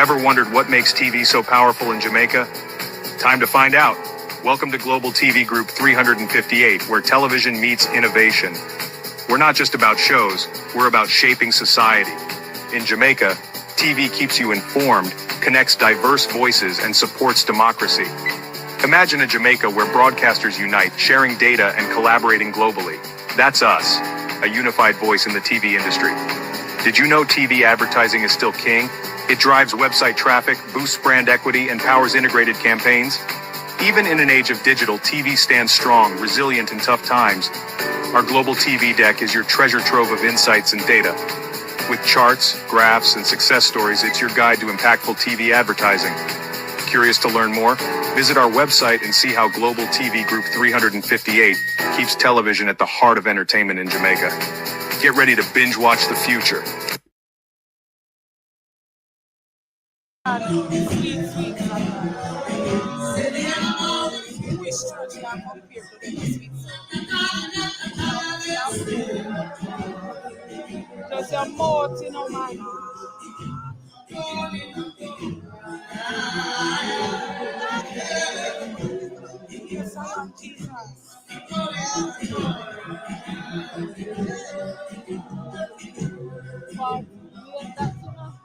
Ever wondered what makes TV so powerful in Jamaica? Time to find out. Welcome to Global TV Group 358, where television meets innovation. We're not just about shows, we're about shaping society. In Jamaica, TV keeps you informed, connects diverse voices, and supports democracy. Imagine a Jamaica where broadcasters unite, sharing data and collaborating globally. That's us, a unified voice in the TV industry. Did you know TV advertising is still king? It drives website traffic, boosts brand equity, and powers integrated campaigns. Even in an age of digital, TV stands strong, resilient in tough times. Our global TV deck is your treasure trove of insights and data. With charts, graphs, and success stories, it's your guide to impactful TV advertising. Curious to learn more? Visit our website and see how Global TV Group 358 keeps television at the heart of entertainment in Jamaica. Get ready to binge watch the future. Just your mouth, you know, man. Yes, I am Jesus. But that's enough.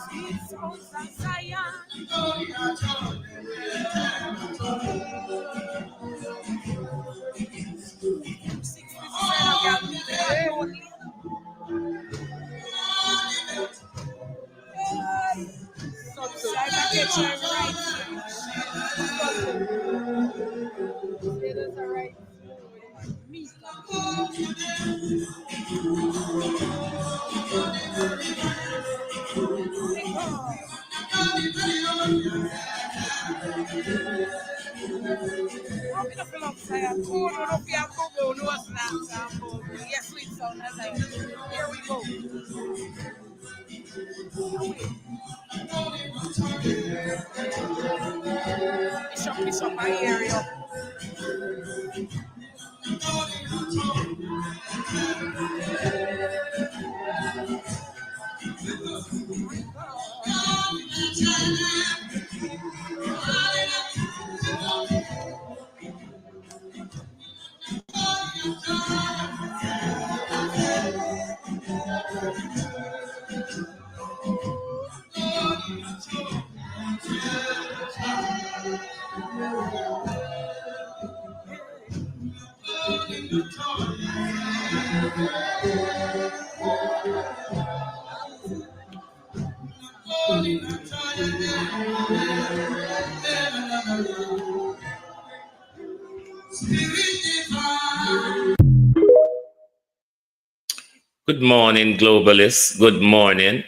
Sweet sounds of Zion. 60% of subscribe and get your right. It is a right. Me. Yes, sweet sound. Here we go. Bishop, I hear you. Good morning, globalists. Good morning.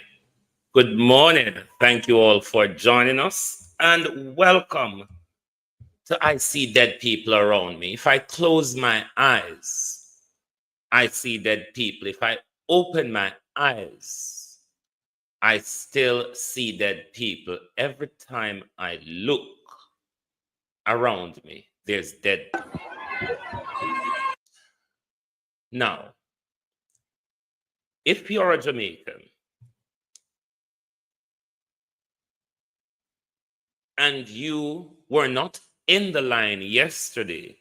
Good morning. Thank you all for joining us and welcome to I See Dead People Around Me. If I close my eyes, I see dead people. If I open my eyes, I still see dead people. Every time I look around me, there's dead people. Now, if you're a Jamaican and you were not in the line yesterday,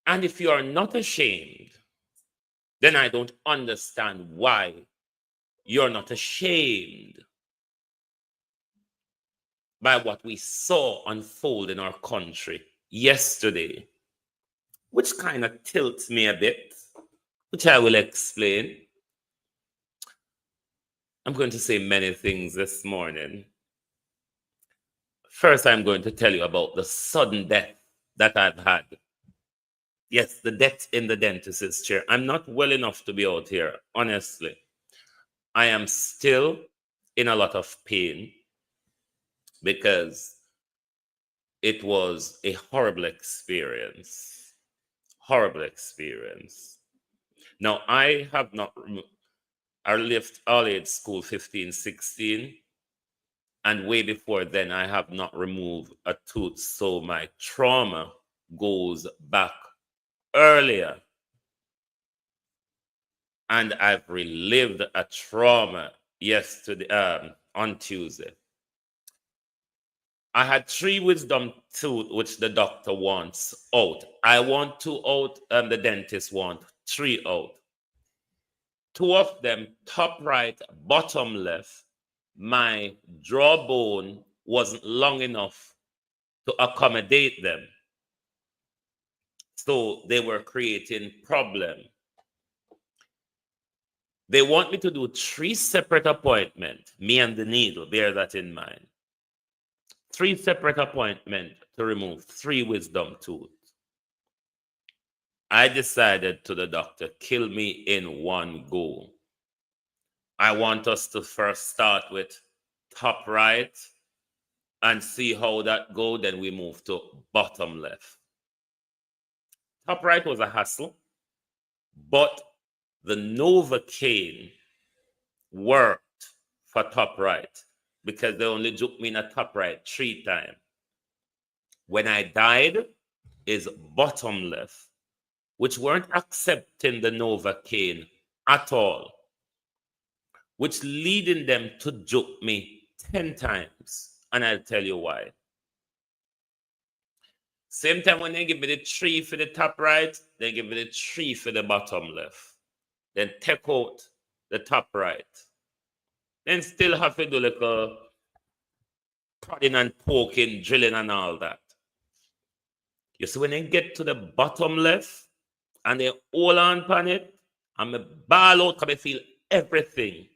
and if you are not ashamed, then I don't understand why you're not ashamed by what we saw unfold in our country yesterday, which kind of tilts me a bit, which I will explain. I'm going to say many things this morning. First, I'm going to tell you about the sudden death that I've had. Yes, the death in the dentist's chair. I'm not well enough to be out here, honestly. I am still in a lot of pain because it was a horrible experience. Horrible experience. Now, I left all age school 15, 16, and way before then, I have not removed a tooth, so my trauma goes back earlier And I've relived a trauma yesterday, on Tuesday. I had 3 wisdom tooth, which the doctor wants out. I want 2 out, and the dentist want 3 out. 2 of them, top right, bottom left, my jawbone wasn't long enough to accommodate them. So they were creating problem. They want me to do 3 separate appointments, me and the needle, bear that in mind. 3 separate appointments to remove 3 wisdom tooth. I decided to the doctor, kill me in one go. I want us to first start with top right and see how that go. Then we move to bottom left. Top right was a hassle, but the Novocaine worked for top right because they only took me in a top right 3 times. When I died is bottom left, which weren't accepting the Novocaine at all, which leading them to joke me 10 times. And I'll tell you why. Same time when they give me the 3 for the top right, they give me the 3 for the bottom left. Then take out the top right. Then still have to do like a prodding and poking, drilling and all that. You see, when they get to the bottom left and they hold on upon it, and me ball out because I feel everything.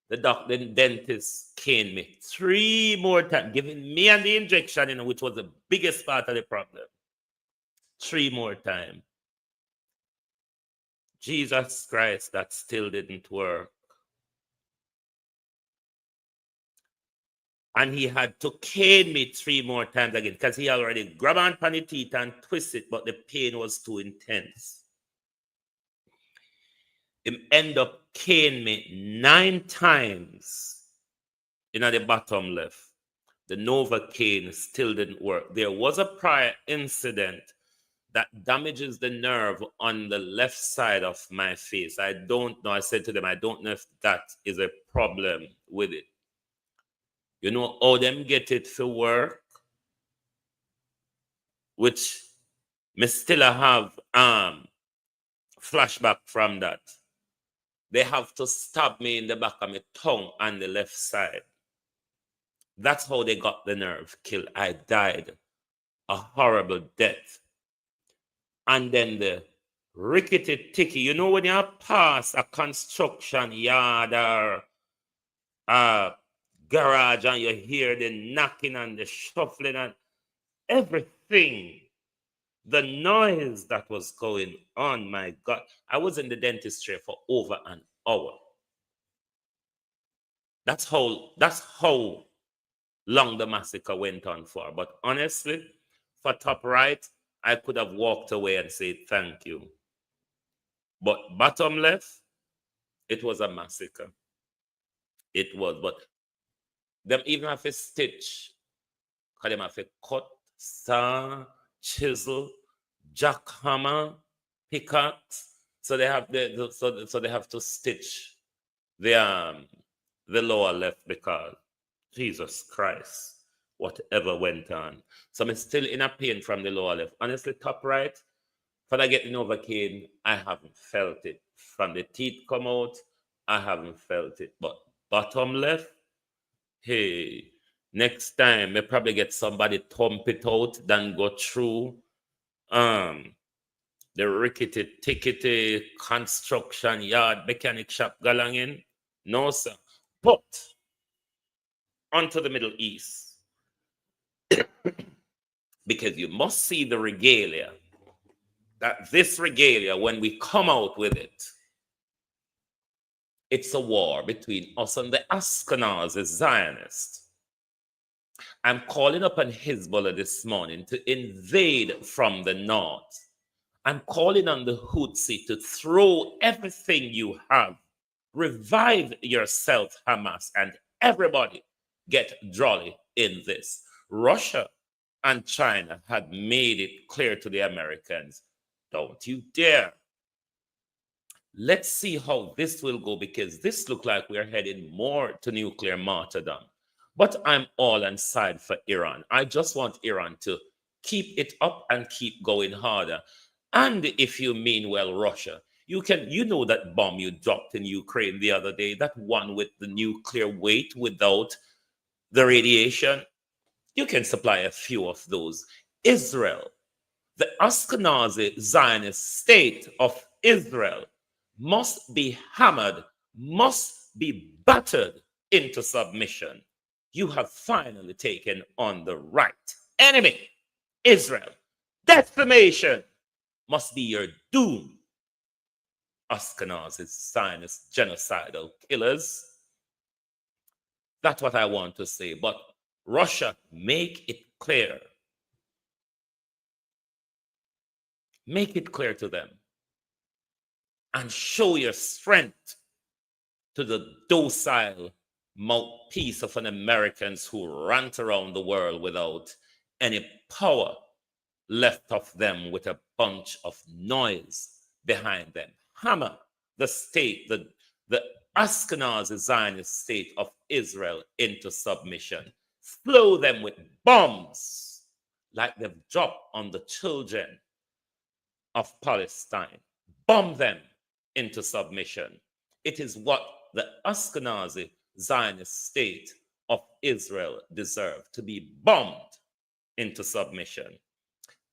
The doctor, the dentist caned me 3 more times, giving me and the injection, which was the biggest part of the problem. 3 more times. Jesus Christ, that still didn't work. And he had to cane me 3 more times again because he already grabbed on the teeth and twist it, but the pain was too intense. He ended up caning me 9 times in the bottom left. The Novocaine still didn't work. There was a prior incident that damages the nerve on the left side of my face. I don't know. I said to them, I don't know if that is a problem with it. You know how them get it to work? Which me still have flashback from that. They have to stab me in the back of my tongue on the left side. That's how they got the nerve killed. I died a horrible death. And then the rickety ticky, you know when you pass a construction yard or a garage and you hear the knocking and the shuffling and everything, the noise that was going on, my God. I was in the dentist chair for over an hour. That's how long the massacre went on for. But honestly, for top right, I could have walked away and said thank you. But bottom left, it was a massacre. It was. But them even have a stitch. Because them have a cut, saw, chisel, jackhammer, pickaxe. So they have so they have to stitch the lower left because Jesus Christ, whatever went on. So I'm still in a pain from the lower left. Honestly, top right, when I get the Novocaine, I haven't felt it. From the teeth come out, I haven't felt it. But bottom left, hey, next time I probably get somebody thump it out, then go through the rickety tickety construction yard mechanic shop galangin. No, sir. But onto the Middle East. Because you must see the regalia. That this regalia, when we come out with it, it's a war between us and the Ashkenazi Zionists. I'm calling upon Hezbollah this morning to invade from the north. I'm calling on the Houthi to throw everything you have. Revive yourself, Hamas, and everybody get jolly in this. Russia and China had made it clear to the Americans, don't you dare Let's see how this will go, because this looks like we're heading more to nuclear martyrdom. But I'm all on side for Iran. I just want Iran to keep it up and keep going harder. And if you mean well, Russia, you know that bomb you dropped in Ukraine the other day, that one with the nuclear weight without the radiation, you can supply a few of those. Israel, the Ashkenazi Zionist state of Israel, must be hammered, must be battered into submission. You have finally taken on the right enemy, Israel. Decimation must be your doom, Ashkenazi Zionist genocidal killers. That's what I want to say. But Russia, make it clear. Make it clear to them. And show your strength to the docile mouthpiece of an Americans who rant around the world without any power left of them, with a bunch of noise behind them. Hammer the state, the Ashkenazi Zionist state of Israel into submission. Slow them with bombs like they've dropped on the children of Palestine. Bomb them into submission. It is what the Ashkenazi Zionist state of Israel deserve, to be bombed into submission.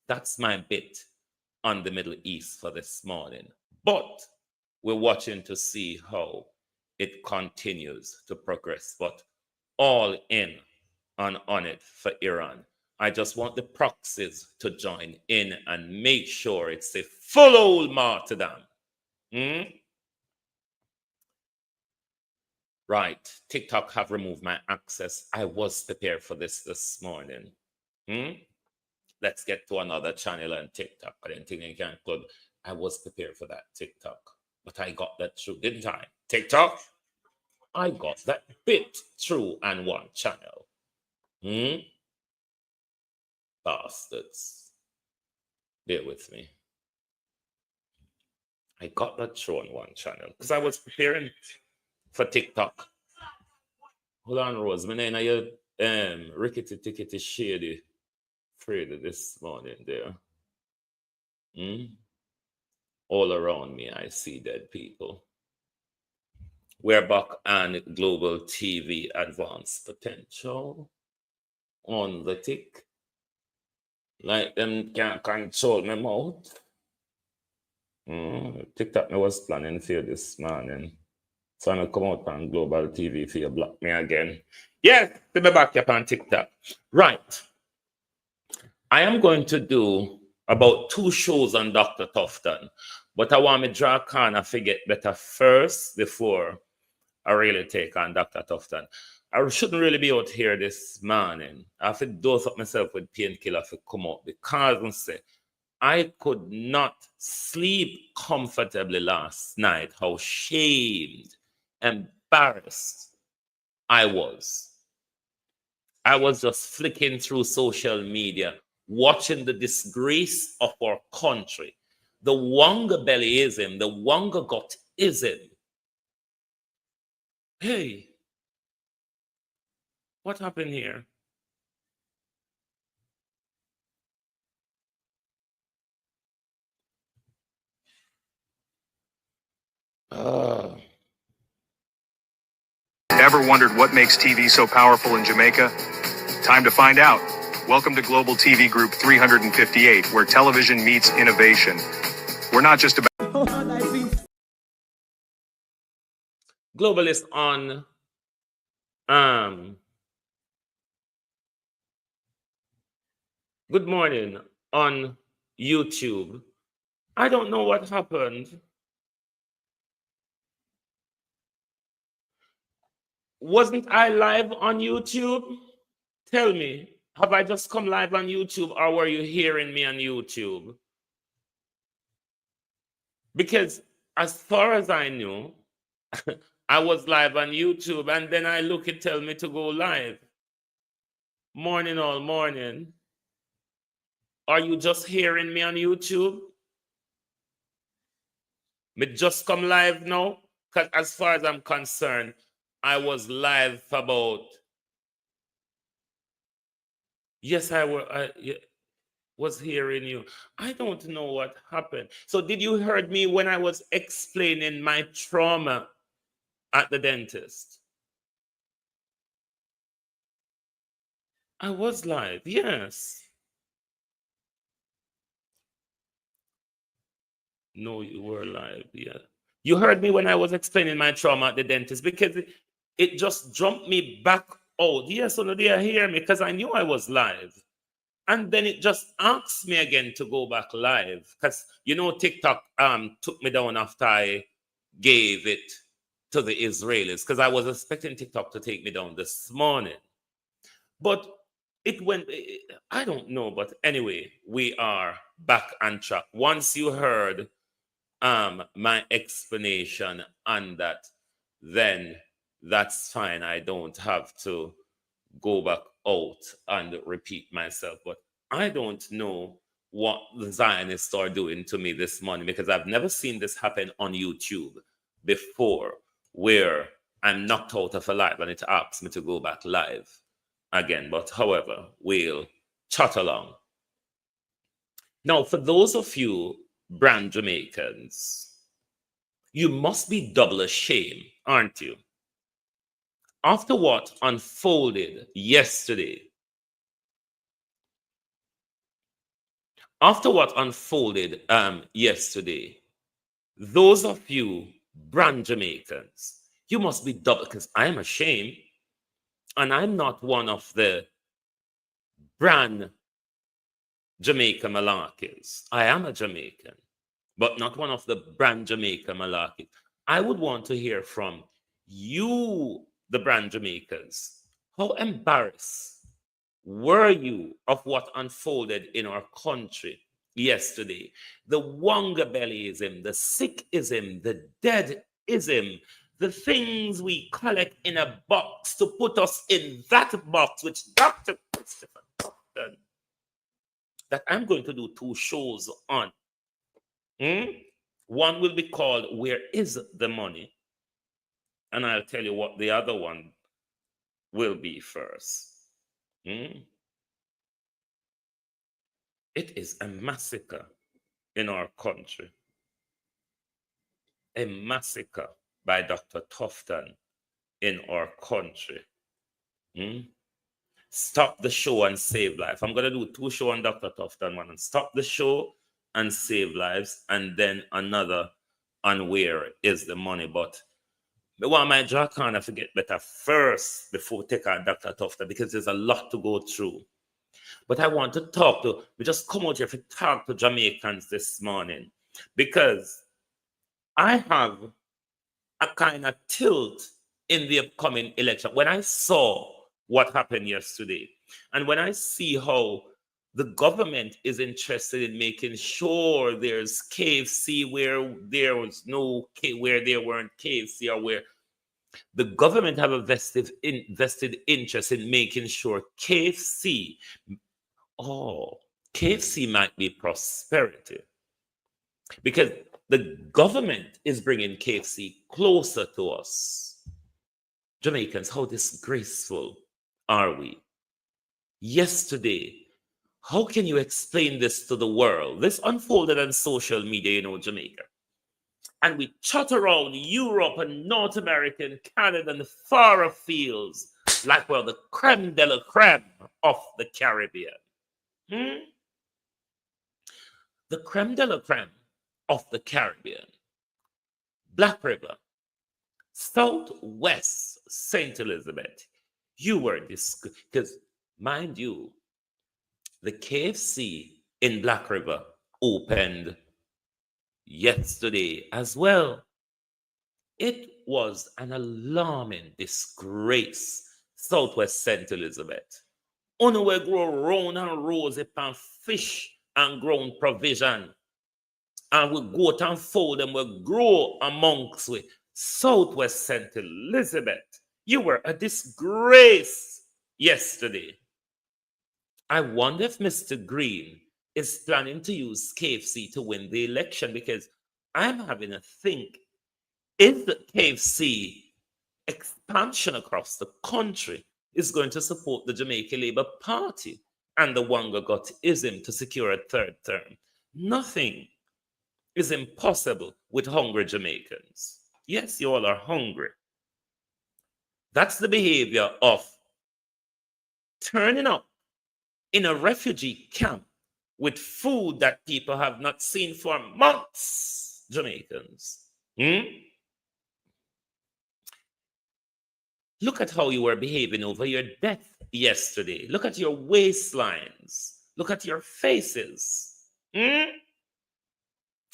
That's my bit on the Middle East for this morning. But we're watching to see how it continues to progress. But all in on it for Iran. I just want the proxies to join in and make sure it's a full old martyrdom. Right, TikTok have removed my access. I was prepared for this morning. Let's get to another channel on TikTok. I didn't think I can include. I was prepared for that TikTok, but I got that through, didn't I? TikTok, I got that bit through on one channel. Bastards. Bear with me. I got that through on one channel because I was preparing for TikTok. Hold on, Rose. My name is rickety tickety shady Freddy this morning there. All around me, I see dead people. We're back on Global TV Advanced Potential on the tick. Like them can't control my mouth. TikTok, I was planning for this morning. So I'm going to come out on Global TV for you block me again. Yes, to be back up on TikTok. Right. I am going to do about 2 shows on Dr. Tufton, but I want me to draw a corner to get better first before I really take on Dr. Tufton. I shouldn't really be out here this morning. I have to dose up myself with painkiller to come out, because I could not sleep comfortably last night. How shamed, embarrassed I was. I was just flicking through social media, watching the disgrace of our country, the wonga bellyism, the wonga gutism. Hey, what happened here? Ever wondered what makes TV so powerful in Jamaica? Time to find out. Welcome to Global TV Group 358, where television meets innovation. We're not just about Globalist on good morning on YouTube. I don't know what happened. Wasn't I live on YouTube? Tell me, have I just come live on YouTube, or were you hearing me on YouTube? Because as far as I knew, I was live on YouTube, and then I look, it tell me to go live. Morning, all morning. Are you just hearing me on YouTube? Me just come live now, because as far as I'm concerned, I was live for about, yes, was hearing you. I don't know what happened. So did you heard me when I was explaining my trauma at the dentist? I was live, yes. No, you were live, yeah. You heard me when I was explaining my trauma at the dentist because it just jumped me back out. Yes, so they hear me because I knew I was live. And then it just asked me again to go back live. Because TikTok took me down after I gave it to the Israelis. Because I was expecting TikTok to take me down this morning. But it went, I don't know, but anyway, we are back on track. Once you heard my explanation on that, then that's fine. I don't have to go back out and repeat myself. But I don't know what the Zionists are doing to me this morning, because I've never seen this happen on YouTube before, where I'm knocked out of a live and it asks me to go back live again. But however, we'll chat along. Now, for those of you brand Jamaicans, you must be double ashamed, aren't you? After what unfolded yesterday, those of you brand Jamaicans, you must be double, because I'm ashamed, and I'm not one of the brand Jamaica malarkeys. I am a Jamaican, but not one of the brand Jamaica malarkeys. I would want to hear from you, the brand Jamaicans. How embarrassed were you of what unfolded in our country yesterday? The wonga bellyism, the sickism, the deadism, the things we collect in a box to put us in that box, which Dr. Christopher Tufton, that I'm going to do 2 shows on. One will be called Where is the Money? And I'll tell you what the other one will be first. It is a massacre in our country. A massacre by Dr. Tufton in our country. Stop the show and save life. I'm going to do 2 shows on Dr. Tufton, one, and stop the show and save lives, and then another on Where is the Money. But I want my jaw kind of forget better first before take on Dr. Tufton, because there's a lot to go through. But I want to we just come out here to talk to Jamaicans this morning, because I have a kind of tilt in the upcoming election. When I saw what happened yesterday, and when I see how the government is interested in making sure there's KFC where there was where there weren't KFC, or where the government have a vested interest in making sure KFC might be prosperity, because the government is bringing KFC closer to us. Jamaicans, how disgraceful are we? Yesterday, how can you explain this to the world? This unfolded on social media, Jamaica. And we chat around Europe and North America and Canada and the far fields like we're the creme de la creme of the Caribbean. The creme de la creme of the Caribbean. Black River, Southwest St. Elizabeth. You were this, because mind you, the KFC in Black River opened yesterday as well. It was an alarming disgrace, Southwest St. Elizabeth. Only we grow round and rose upon fish and ground provision. And we go out and fold and we grow amongst we. Southwest St. Elizabeth, you were a disgrace yesterday. I wonder if Mr. Green is planning to use KFC to win the election, because I'm having a think. If the KFC expansion across the country is going to support the Jamaica Labour Party and the Wangagotism to secure a third term, nothing is impossible with hungry Jamaicans. Yes, you all are hungry. That's the behavior of turning up in a refugee camp with food that people have not seen for months, Jamaicans. Look at how you were behaving over your death yesterday. Look at your waistlines. Look at your faces. And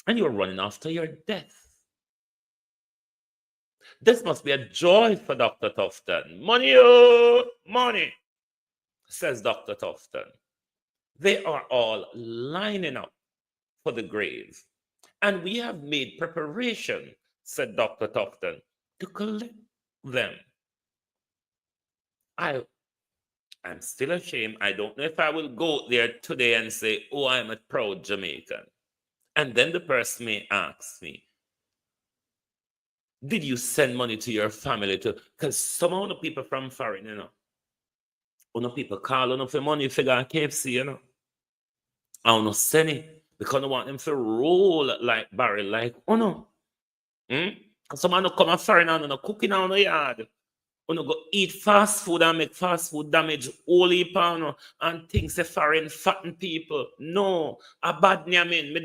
you're running after your death. This must be a joy for Dr. Tufton. Money, oh, money, says Dr. Tufton. They are all lining up for the grave. And we have made preparation, said Dr. Tufton, to collect them. I'm still ashamed. I don't know if I will go there today and say, oh, I'm a proud Jamaican. And then the person may ask me, did you send money to your family too? Because some of the people from foreign, people call on for money figure KFC, I don't send it because I want them to roll like barrel, like, Because someone come a foreign and cooking on the yard. Go eat fast food and make fast food damage all heap and things the foreign fatten people. No, a bad nyamin. Me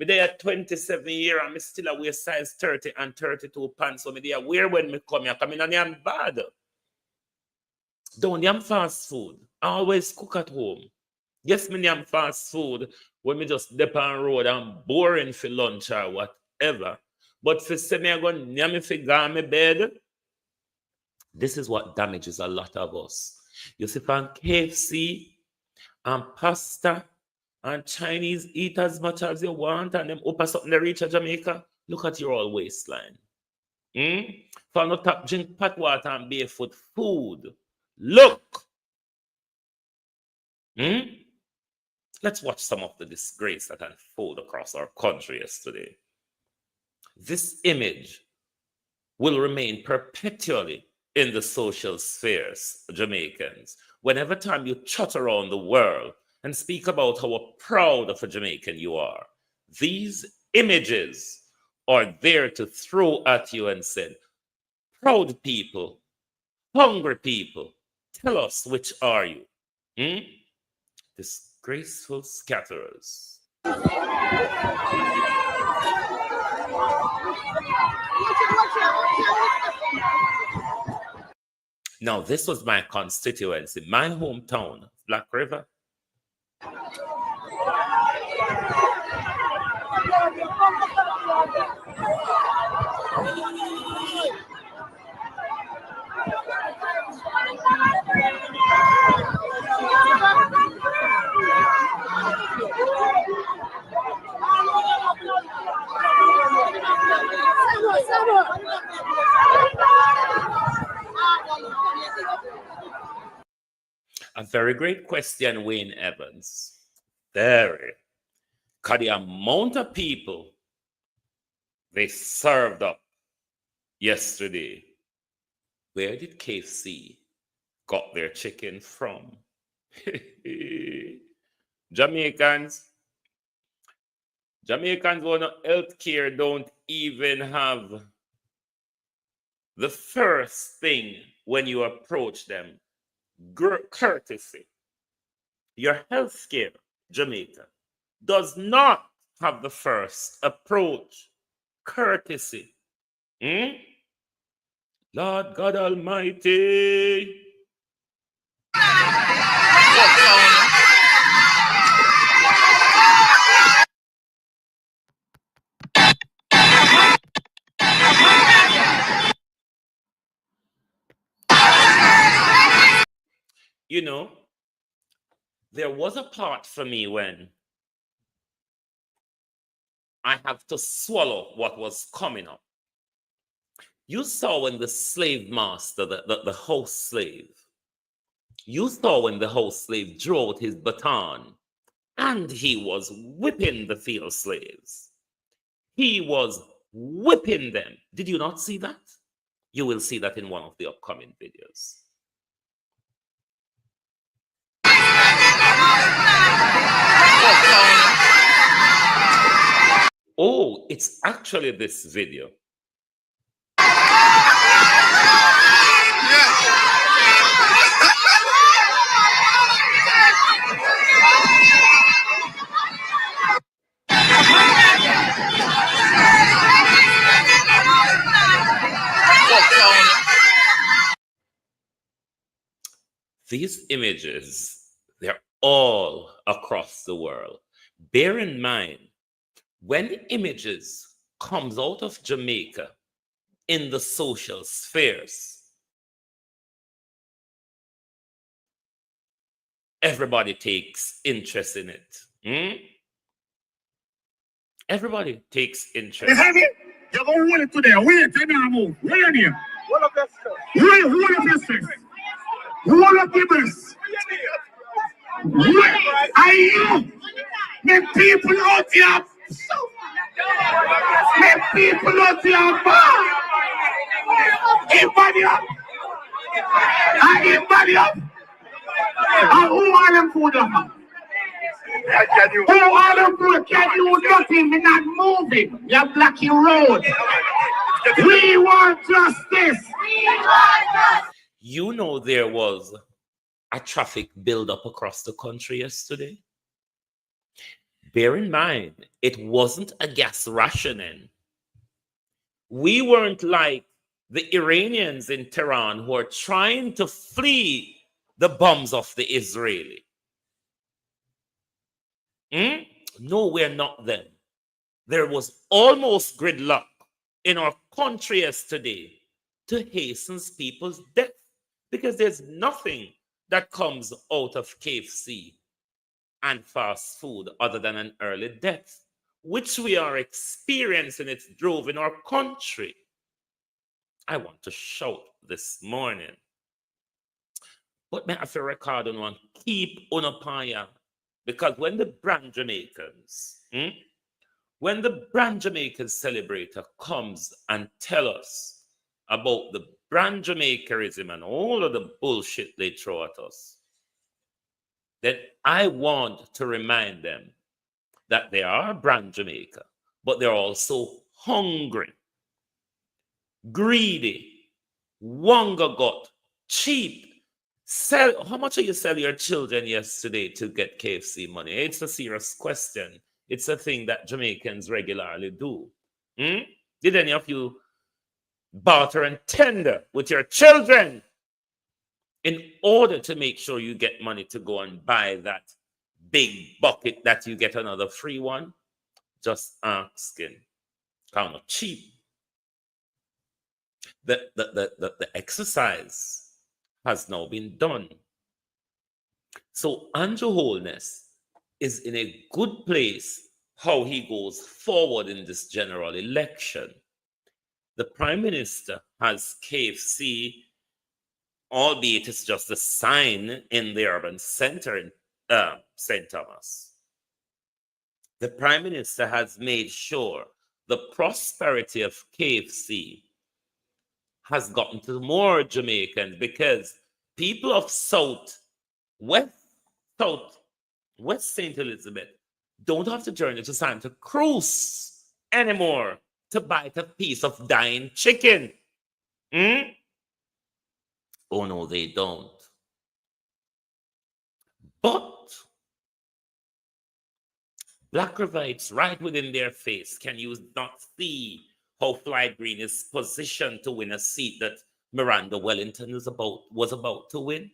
there 27 years and me still a wear size 30 and 32 pants. So me there wear when me come here. Come in and I'm bad. Don't yam fast food. I always cook at home. Yes, me yam fast food when me just dip on road and boring for lunch or whatever. But for say me I go yam for go on my bed. This is what damages a lot of us. You see, from KFC and pasta and Chinese, eat as much as you want and them up something to reach Jamaica. Look at your old waistline. For no tap drink pot water and barefoot food. Look. Let's watch some of the disgrace that unfolded across our country yesterday. This image will remain perpetually in the social spheres, Jamaicans. Whenever time you trot around the world and speak about how proud of a Jamaican you are, these images are there to throw at you and say, proud people, hungry people, tell us which are you? Disgraceful scatterers. Now, this was my constituency, my hometown, Black River. A very great question, Wayne Evans. Very. Because the amount of people they served up yesterday, where did KFC got their chicken from? Jamaicans on healthcare don't even have the first thing when you approach them. Courtesy. Your healthcare, Jamaica, does not have the first approach. Courtesy. Lord God Almighty. You know, there was a part for me when I have to swallow what was coming up. You saw when the slave master, the house slave, you saw when the house slave drew out his baton and he was whipping the field slaves. he was whipping them. Did you not see that? You will see that in one of the upcoming videos. Oh, it's actually this video. These images, they're all across the world. Bear in mind, when images comes out of Jamaica in the social spheres, everybody takes interest in it. Everybody takes interest. You're going to hold it today. Wait, I now move. Wait on you. Hold up your chest. Hold up your breast. Wait. I make people out here. Make people out here. Everybody up. Everybody up. And who are them for them? Who are them for? Can you nothing? We're not moving. You're blocking road. We want justice. You know, there was a traffic buildup across the country yesterday. Bear in mind, it wasn't a gas rationing. We weren't like the Iranians in Tehran who are trying to flee the bombs of the Israeli. No, we're not them. There was almost gridlock in our country yesterday to hasten people's death, because there's nothing that comes out of KFC and fast food other than an early death, which we are experiencing. It's drove in our country. I want to shout this morning, but may I have to record on one, keep unapaya, because when the brand Jamaicans, when the brand Jamaicans celebrator comes and tell us about the brand Jamaicanism and all of the bullshit they throw at us, then I want to remind them that they are brand Jamaica, but they're also hungry, greedy, wanga got, cheap. Sell. How much did you sell your children yesterday to get KFC money? It's a serious question. It's a thing that Jamaicans regularly do. Did any of you barter and tender with your children in order to make sure you get money to go and buy that big bucket that you get another free one? Just asking. Kind of cheap. The exercise has now been done. So Andrew Holness is in a good place how he goes forward in this general election. The Prime Minister has KFC, albeit it's just a sign in the urban center in St. Thomas. The Prime Minister has made sure the prosperity of KFC has gotten to more Jamaicans, because people of West St. Elizabeth don't have to journey to Santa Cruz anymore to bite a piece of dying chicken. Oh no, they don't. But Black Rivites right within their face, can you not see how Floyd Green is positioned to win a seat that Miranda Wellington was about to win?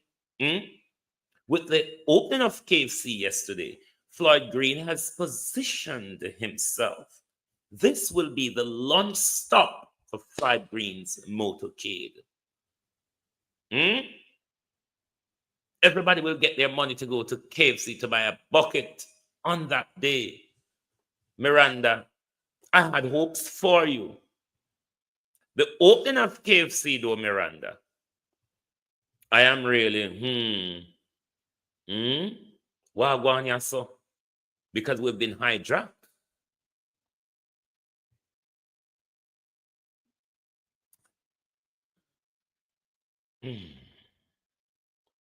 With the opening of KFC yesterday, Floyd Green has positioned himself. This will be the launch stop for Floyd Green's motorcade. Everybody will get their money to go to KFC to buy a bucket on that day. Miranda, I had hopes for you. The opening of KFC, though, Miranda, I am really, wagwan yaso, because we've been hijacked.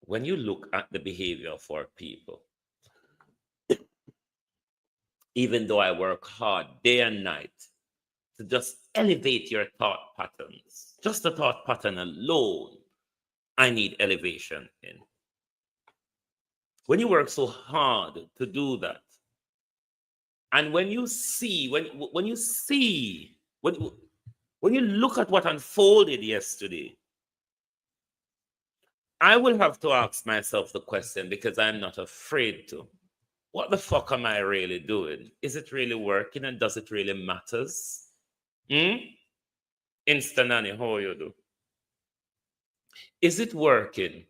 When you look at the behavior of our people, even though I work hard day and night to just elevate your thought patterns, just the thought pattern alone, I need elevation in. When you work so hard to do that, and when you see, when you look at what unfolded yesterday, I will have to ask myself the question, because I'm not afraid to. What the fuck am I really doing? Is it really working, and does it really matters? Instant Annie, how you do? Is it working,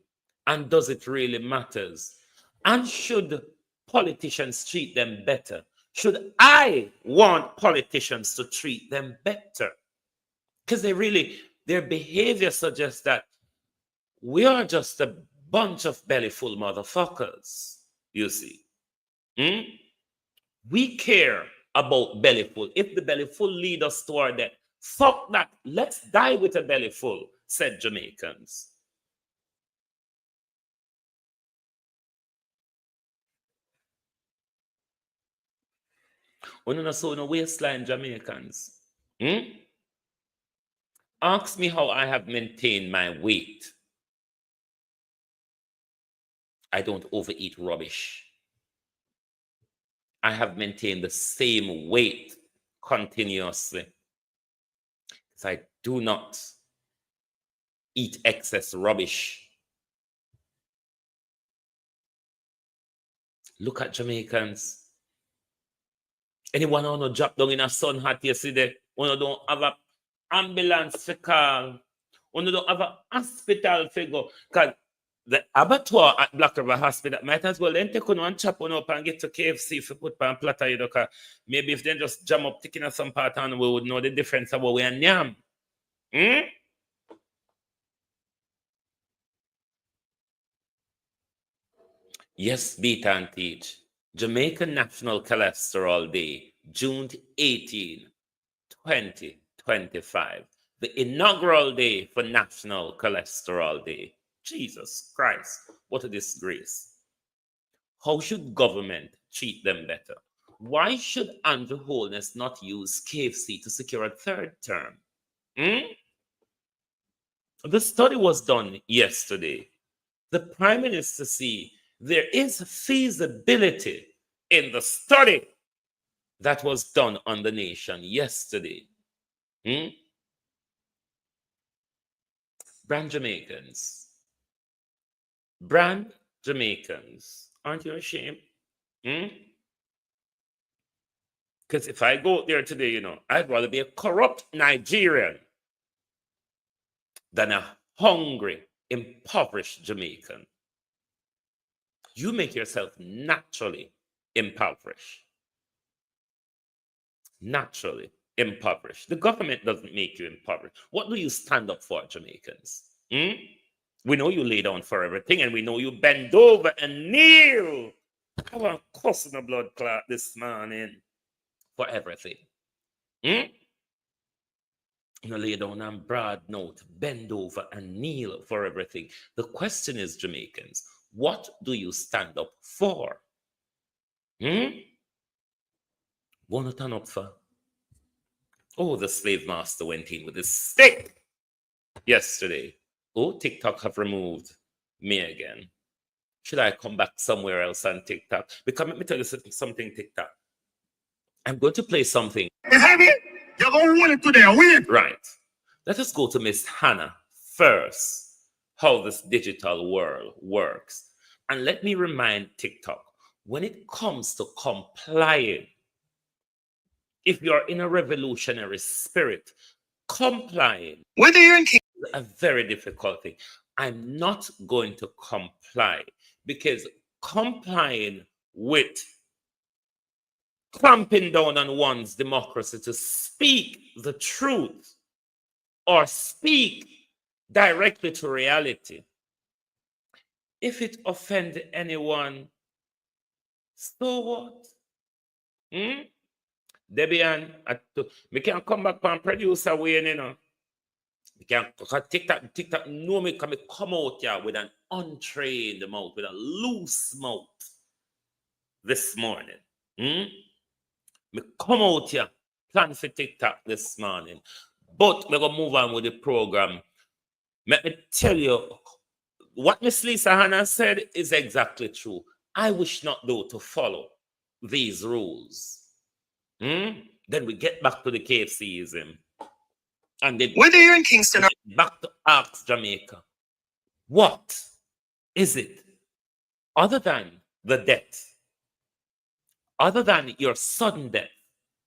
and does it really matters? And should politicians treat them better? Should I want politicians to treat them better? Because their behavior suggests that we are just a bunch of bellyful motherfuckers, you see. We care about bellyful. If the bellyful lead us toward that, fuck that. Let's die with a bellyful, said Jamaicans. When you saw no waistline, Jamaicans. Ask me how I have maintained my weight. I don't overeat rubbish. I have maintained the same weight continuously. So I do not eat excess rubbish. Look at Jamaicans. Anyone who no drop down in a sun hot yesterday, who don't have an ambulance to call, who don't have an hospital to go. Because the abattoir at Black River Hospital might as well then take on one chop on up and get to KFC if you put on platter, you know, maybe if they just jam up taking some part on, we would know the difference about we and yam. Yes, beat and teach. Jamaican National Cholesterol Day, June 18, 2025. The inaugural day for National Cholesterol Day. Jesus Christ, what a disgrace. How should government treat them better? Why should Andrew Holness not use KFC to secure a third term? The study was done yesterday. The Prime Minister see there is feasibility in the study that was done on the nation yesterday. Brand Jamaicans, aren't you ashamed? Because if I go there today, you know, I'd rather be a corrupt Nigerian than a hungry, impoverished Jamaican. You make yourself naturally impoverished. Naturally impoverished. The government doesn't make you impoverished. What do you stand up for, Jamaicans? We know you lay down for everything, and we know you bend over and kneel. I want to cuss in a blood clot this morning for everything. You lay down on broad note, bend over and kneel for everything. The question is, Jamaicans, what do you stand up for? What to stand up for? Oh, the slave master went in with his stick yesterday. Oh, TikTok have removed me again. Should I come back somewhere else on TikTok? Because let me tell you something, TikTok. I'm going to play something. You hear me? You're going to win it today. Win. Right. Let us go to Miss Hannah first, how this digital world works. And let me remind TikTok, when it comes to complying, if you're in a revolutionary spirit, complying Whether you're in is a very difficult thing. I'm not going to comply, because complying with clamping down on one's democracy to speak the truth or speak directly to reality, if it offends anyone, so what? Debian, we can come back and produce a way, you know. Because TikTok know me come out here with an untrained mouth, with a loose mouth this morning. Me come out here, plan for TikTok this morning. But we're gonna move on with the program. Let me tell you, what Miss Lisa Hannah said is exactly true. I wish not though to follow these rules. Then we get back to the KFCism. And then whether you're in Kingston or back to Ask Jamaica. What is it other than the death, other than your sudden death,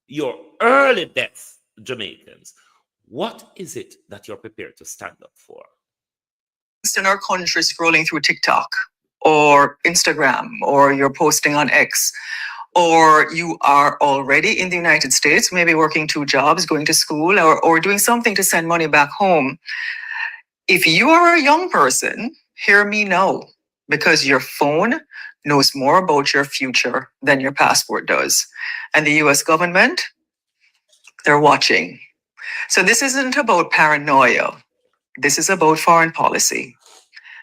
your early death, Jamaicans? What is it that you're prepared to stand up for? in our country scrolling through TikTok or Instagram, or you're posting on X, or you are already in the United States, maybe working 2 jobs, going to school, or doing something to send money back home. If you are a young person, hear me now, because your phone knows more about your future than your passport does. And the US government, they're watching. So this isn't about paranoia. This is about foreign policy,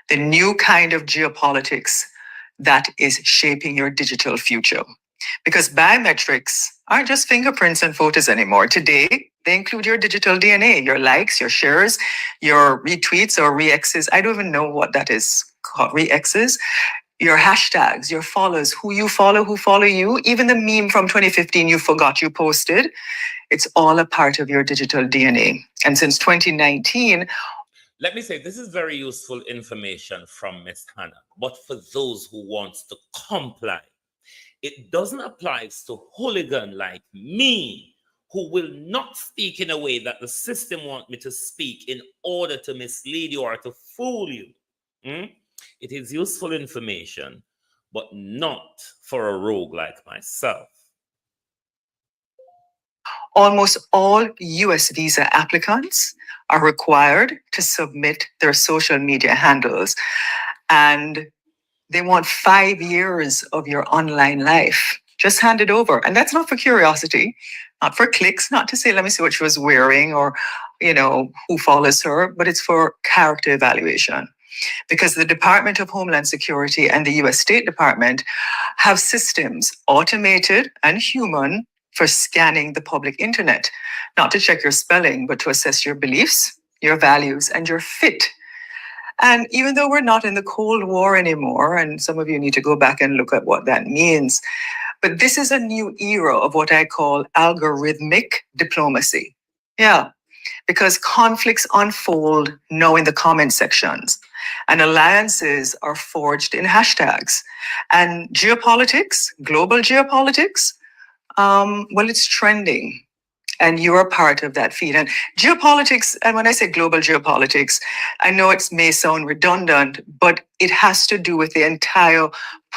the new kind of geopolitics that is shaping your digital future. Because biometrics aren't just fingerprints and photos anymore. Today, they include your digital DNA, your likes, your shares, your retweets or re-X's. I don't even know what that is called, re-X's. Your hashtags, your follows, who follow you. Even the meme from 2015 you forgot you posted. It's all a part of your digital DNA. And since 2019, let me say, this is very useful information from Miss Hannah, but for those who want to comply, it doesn't apply to hooligan like me, who will not speak in a way that the system wants me to speak in order to mislead you or to fool you. It is useful information, but not for a rogue like myself. Almost all US visa applicants are required to submit their social media handles, and they want 5 years of your online life. Just hand it over. And that's not for curiosity, not for clicks, not to say, let me see what she was wearing or, who follows her, but it's for character evaluation. Because the Department of Homeland Security and the US State Department have systems, automated and human, for scanning the public internet, not to check your spelling, but to assess your beliefs, your values, and your fit. And even though we're not in the Cold War anymore, and some of you need to go back and look at what that means, but this is a new era of what I call algorithmic diplomacy. Yeah, because conflicts unfold now in the comment sections, and alliances are forged in hashtags. And geopolitics, global geopolitics, well, it's trending. And you're a part of that feed. And geopolitics, and when I say global geopolitics, I know it may sound redundant, but it has to do with the entire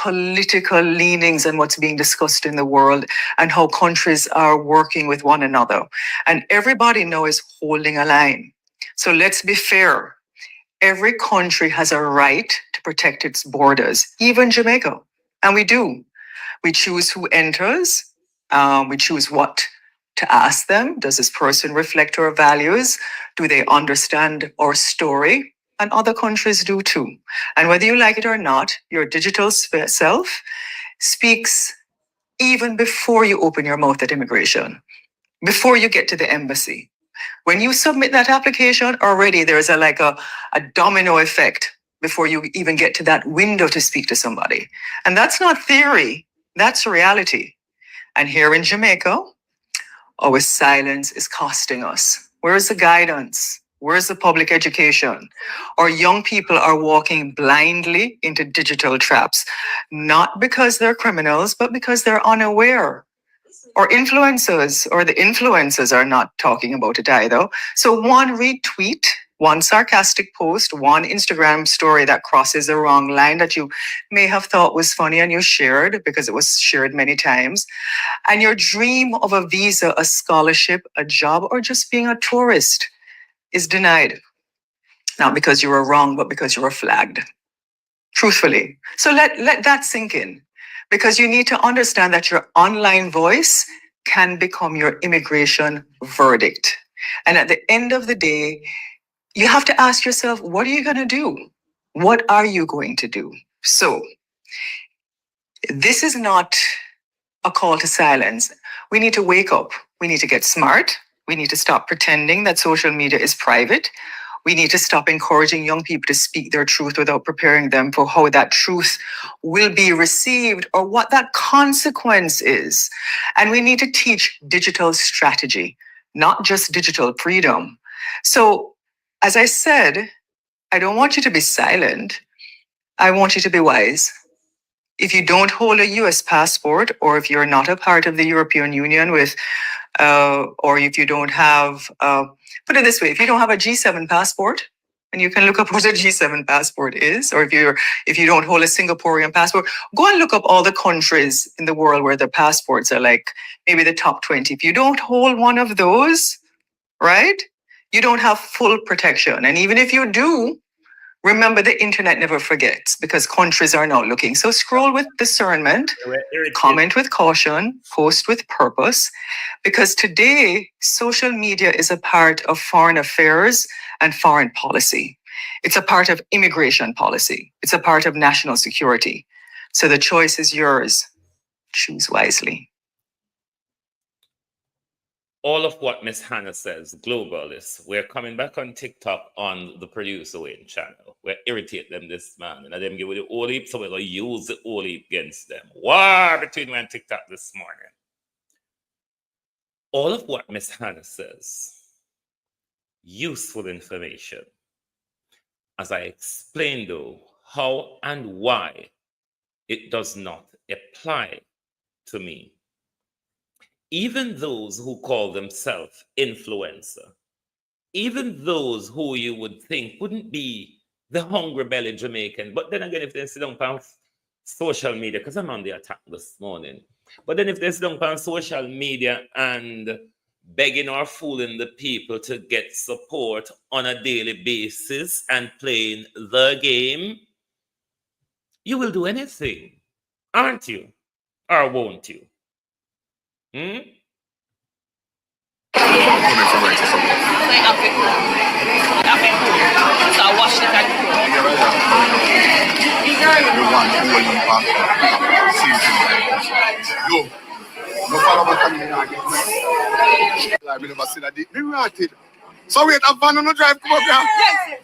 political leanings and what's being discussed in the world and how countries are working with one another. And everybody now is holding a line. So let's be fair. Every country has a right to protect its borders, even Jamaica. And we do. We choose who enters. We choose what to ask them. Does this person reflect our values? Do they understand our story? And other countries do too. And whether you like it or not, your digital self speaks even before you open your mouth at immigration, before you get to the embassy. When you submit that application, already there's a domino effect before you even get to that window to speak to somebody. And that's not theory, that's reality. And here in Jamaica, our silence is costing us. Where's the guidance? Where's the public education? Our young people are walking blindly into digital traps, not because they're criminals, but because they're unaware. Or influencers, or the influencers are not talking about it either. So one retweet, one sarcastic post, one Instagram story that crosses the wrong line that you may have thought was funny and you shared because it was shared many times. And your dream of a visa, a scholarship, a job, or just being a tourist is denied. Not because you were wrong, but because you were flagged. Truthfully. So let that sink in. Because you need to understand that your online voice can become your immigration verdict. And at the end of the day, you have to ask yourself, what are you going to do? What are you going to do? So, this is not a call to silence. We need to wake up. We need to get smart. We need to stop pretending that social media is private. We need to stop encouraging young people to speak their truth without preparing them for how that truth will be received or what that consequence is. And we need to teach digital strategy, not just digital freedom. So, as I said, I don't want you to be silent. I want you to be wise. If you don't hold a US passport, or if you're not a part of the European Union or if you don't have, put it this way, if you don't have a G7 passport, and you can look up what a G7 passport is, or if you don't hold a Singaporean passport, go and look up all the countries in the world where the passports are like maybe the top 20. If you don't hold one of those, right, you don't have full protection. And even if you do, remember, the internet never forgets because countries are now looking. So scroll with discernment, comment with caution, post with purpose, because today social media is a part of foreign affairs and foreign policy. It's a part of immigration policy. It's a part of national security. So the choice is yours. Choose wisely. All of what Miss Hannah says, globalists, we're coming back on TikTok on the Producer Wayne channel. We're irritate them this man. And them give with the whole heap, so we're going to use the whole heap against them. War between me and TikTok this morning. All of what Miss Hannah says, useful information. As I explained though, how and why it does not apply to me. Even those who call themselves influencer, even those who you would think wouldn't be the hungry belly Jamaican, but then again, if they sit down on social media, because I'm on the attack this morning, but then if they sit down on social media and begging or fooling the people to get support on a daily basis and playing the game, you will do anything, aren't you? Or won't you? Hmm? So wait, a van on the drive come up here? Yes.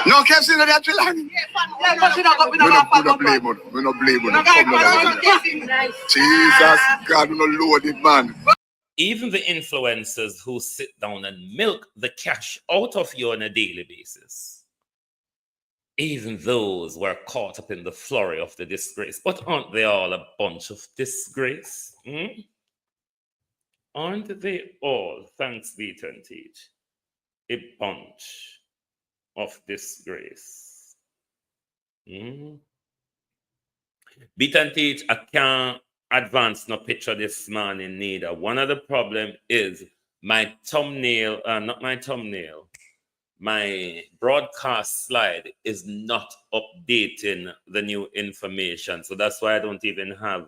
No, KFC no that line. We no blame. Jesus, God, we no loaded, man. Even the influencers who sit down and milk the cash out of you on a daily basis, even those were caught up in the flurry of the disgrace. But aren't they all a bunch of disgrace? Aren't they all, thanks be to and teach, a bunch of disgrace? Beat and teach, I can't advance no picture this morning neither. One of the problem is my thumbnail, not my thumbnail, my broadcast slide is not updating the new information. So that's why I don't even have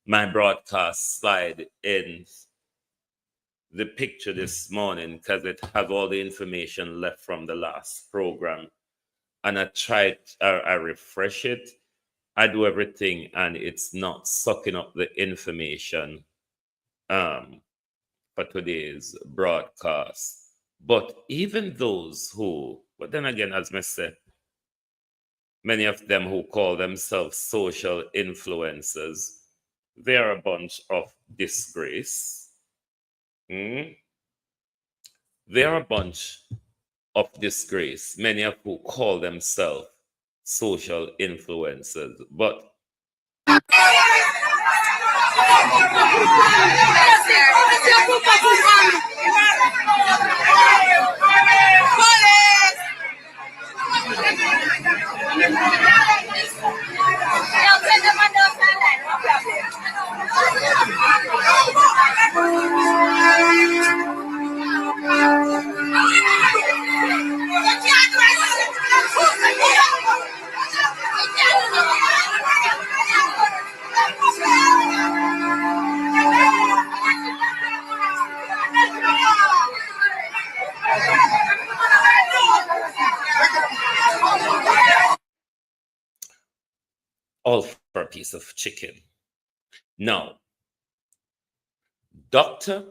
my broadcast slide in the picture this morning, because it has all the information left from the last program. And I refresh it, I do everything, and it's not sucking up the information for today's broadcast. But even those who, but then again, as I said, many of them who call themselves social influencers, they are a bunch of disgrace. They are a bunch of disgrace, many of who call themselves social influencers. But piece of chicken. Now, Dr.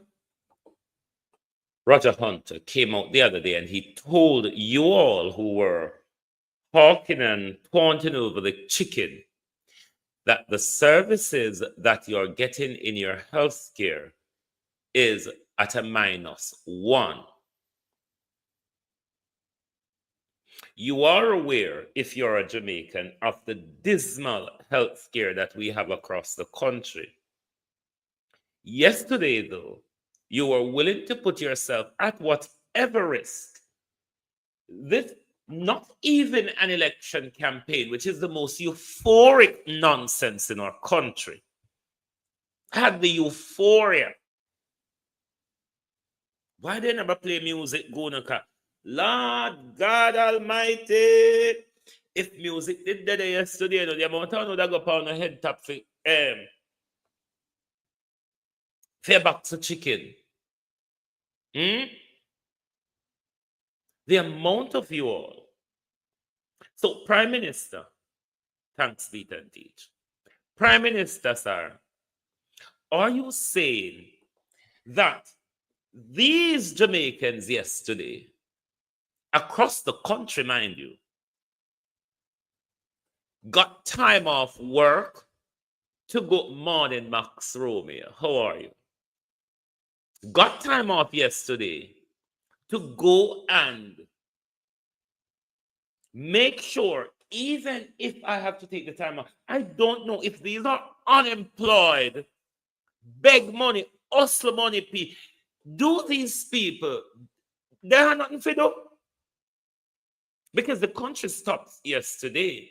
Roger Hunter came out the other day and he told you all who were hawking and taunting over the chicken that the services that you're getting in your health care is at a -1. You are aware, if you're a Jamaican, of the dismal health care that we have across the country. Yesterday, though, you were willing to put yourself at whatever risk. This, not even an election campaign, which is the most euphoric nonsense in our country, had the euphoria. Why they never play music going to Lord God Almighty? If music did that yesterday, you know, the amount of that go pound a head top for fair box of chicken. The amount of you all. So, Prime Minister, thanks, Beat and Teach. Prime Minister, sir, are you saying that these Jamaicans yesterday, across the country, mind you, got time off work to go morning, Max Romeo? How are you? Got time off yesterday to go and make sure, even if I have to take the time off, I don't know if these are unemployed, beg money, hustle money people. Do these people, they have nothing to do? Because the country stopped yesterday.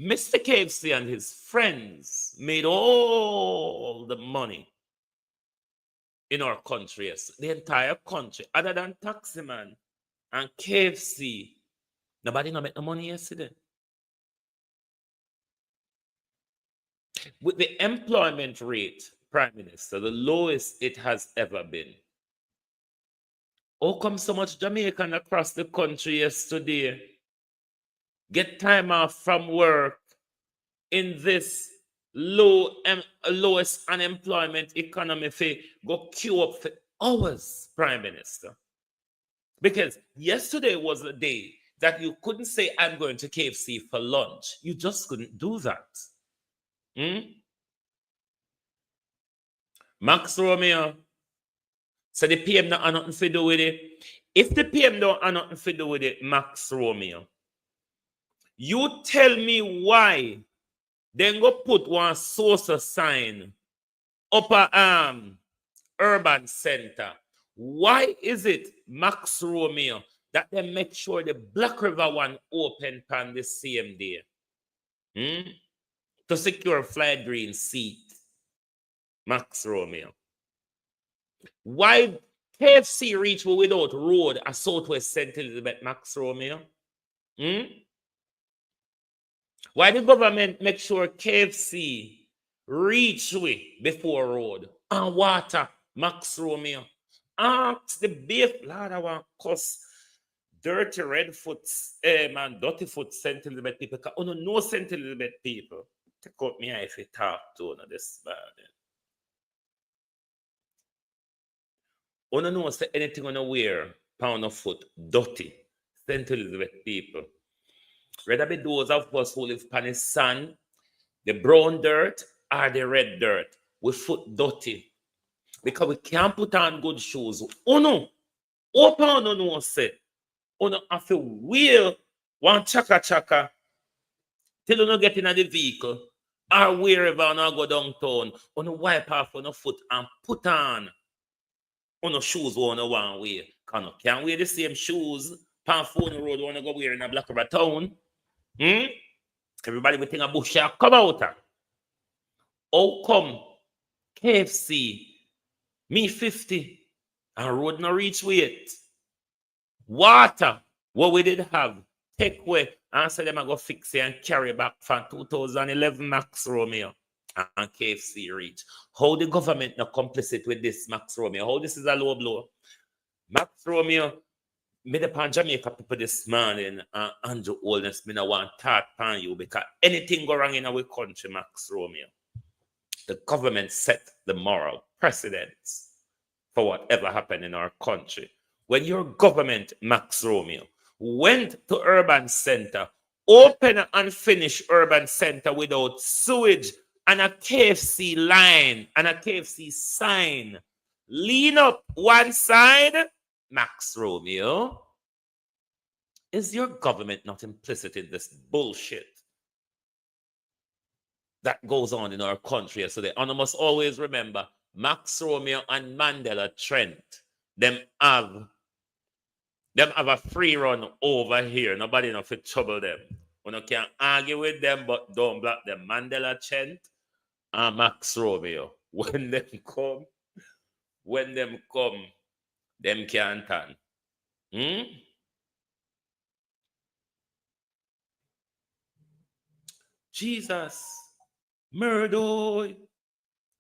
Mr. KFC and his friends made all the money in our country, yes, the entire country, other than Taximan and KFC. Nobody not make no money yesterday. With the employment rate, Prime Minister, the lowest it has ever been. How come so much Jamaican across the country yesterday get time off from work in this lowest unemployment economy for go queue up for hours, Prime Minister? Because yesterday was a day that you couldn't say, I'm going to KFC for lunch. You just couldn't do that. Max Romeo said the PM don't have nothing to do with it. If the PM don't have nothing to do with it, Max Romeo, you tell me why then go put one social sign up a urban center. Why is it, Max Romeo, that they make sure the Black River one open on the same day? To secure Fly Green seat, Max Romeo. Why KFC reach without road a Southwest St. Elizabeth, Max Romeo? Why the government make sure KFC reach before road and water, Max Romeo? Ask the beef, Lord, I want cuss dirty Redfoots and dirty foot St. Elizabeth people. Oh no, St. Elizabeth people. Take out me if you talk to this bad. Oh no, say anything on a wear, pound of foot, dirty St. Elizabeth people. Rather be those of us who live on the sand, the brown dirt or the red dirt, with foot dirty. Because we can't put on good shoes. Oh no, open no say. Oh no, I feel wheel one chaka till you no get in the vehicle or wherever you go downtown. Oh no, wipe off on your foot and put on no shoes on one way. Can't wear the same shoes pan phone road want to go wear in a Black River town. Everybody will think a bush come out. How come KFC me 50 and road no reach weight? Water, what we did have, take away and say them I go fix it and carry back from 2011 Max Romeo and KFC reach. How the government not complicit with this, Max Romeo? How this is a low blow? Max Romeo, Me the pan Jamaica people this morning, Andrew Holness, me no want to talk pan you because anything go wrong in our country, Max Romeo. The government set the moral precedents for whatever happened in our country. When your government, Max Romeo, went to urban center, open and finish urban center without sewage and a KFC line and a KFC sign, lean up one side, Max Romeo, is your government not implicit in this bullshit that goes on in our country yesterday? And I must always remember Max Romeo and Mandela Trent, them have a free run over here. Nobody enough to trouble them. You can argue with them, but don't block them. Mandela Trent and Max Romeo. When them come, them can't turn. Jesus, murder.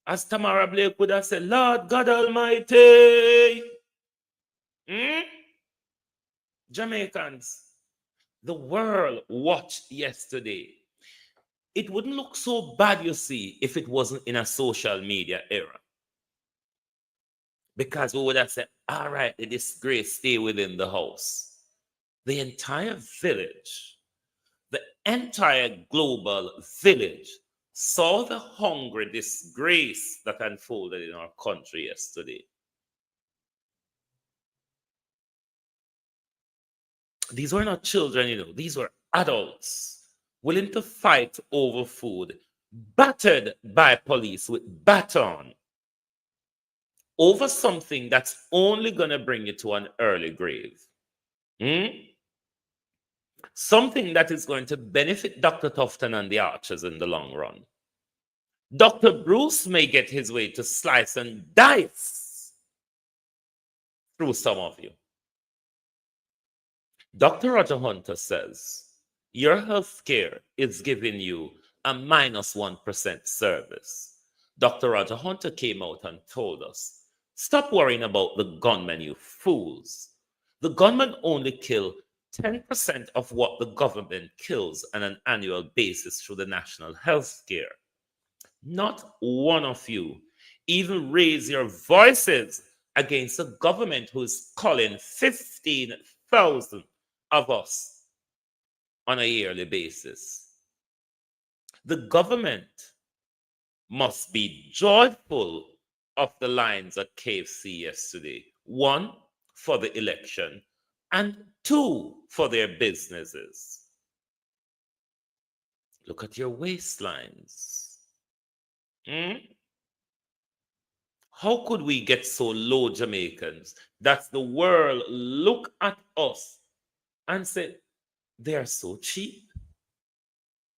As Tamara Blake would have said, Lord God Almighty. Jamaicans, the world watched yesterday. It wouldn't look so bad, you see, if it wasn't in a social media era. Because we would have said, all right, the disgrace stay within the house. The entire village, the entire global village saw the hungry disgrace that unfolded in our country yesterday. These were not children, these were adults willing to fight over food, battered by police with baton over something that's only going to bring you to an early grave. Something that is going to benefit Dr. Tufton and the Archers in the long run. Dr. Bruce may get his way to slice and dice through some of you. Dr. Roger Hunter says, your health care is giving you a -1% service. Dr. Roger Hunter came out and told us, stop worrying about the gunmen, you fools. The gunmen only kill 10% of what the government kills on an annual basis through the national health care. Not one of you even raise your voices against a government who is calling 15,000 of us on a yearly basis. The government must be joyful of the lines at KFC yesterday. 1, for the election, and 2, for their businesses. Look at your waistlines. How could we get so low, Jamaicans, that the world look at us and say, they are so cheap?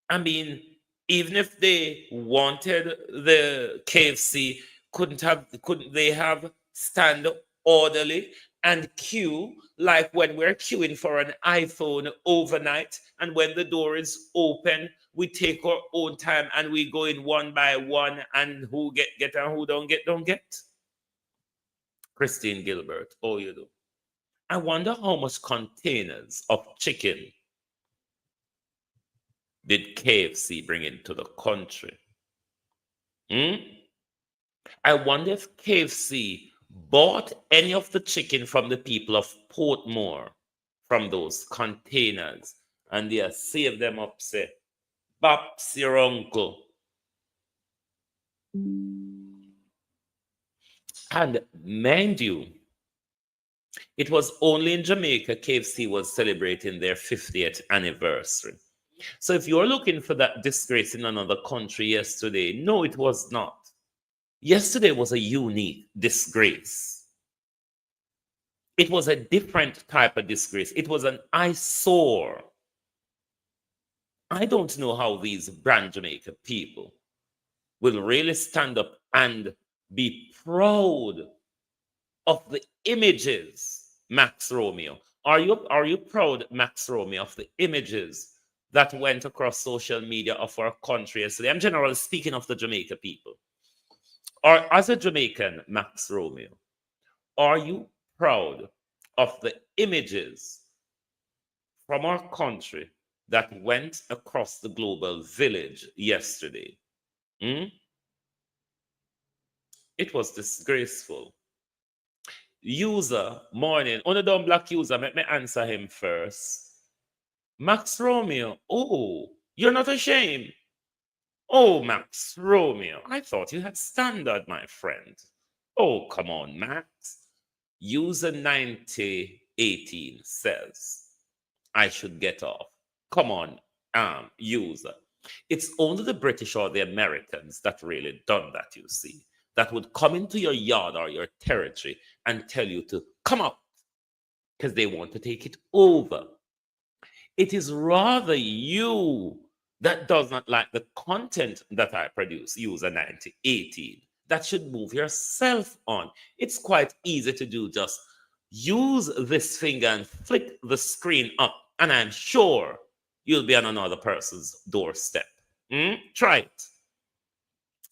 I mean, even if they wanted the KFC, couldn't they have stand orderly and queue like when we're queuing for an iPhone overnight, and when the door is open, we take our own time and we go in one by one, and who get and who don't get? Christine Gilbert, oh, you do. I wonder how much containers of chicken did KFC bring into the country? I wonder if KFC bought any of the chicken from the people of Portmore from those containers, and they have saved them up, say, Baps your uncle. And mind you, it was only in Jamaica KFC was celebrating their 50th anniversary. So if you're looking for that disgrace in another country yesterday, no, it was not. Yesterday was a unique disgrace. It was a different type of disgrace. It was an eyesore. I don't know how these brand Jamaica people will really stand up and be proud of the images, Max Romeo. Are you proud, Max Romeo, of the images that went across social media of our country yesterday? I'm generally speaking of the Jamaica people. Or as a Jamaican, Max Romeo, are you proud of the images from our country that went across the global village yesterday. It was disgraceful. User, morning. On the dumb black user, let me answer him first. Max Romeo, oh, you're not ashamed. Oh, Max Romeo, I thought you had standard, my friend. Oh, come on, Max. User 9018 says, I should get off. Come on, user. It's only the British or the Americans that really done that, you see, that would come into your yard or your territory and tell you to come out because they want to take it over. It is rather you that does not like the content that I produce, user 9018, that should move yourself on. It's quite easy to do. Just use this finger and flick the screen up, and I'm sure you'll be on another person's doorstep. Try it.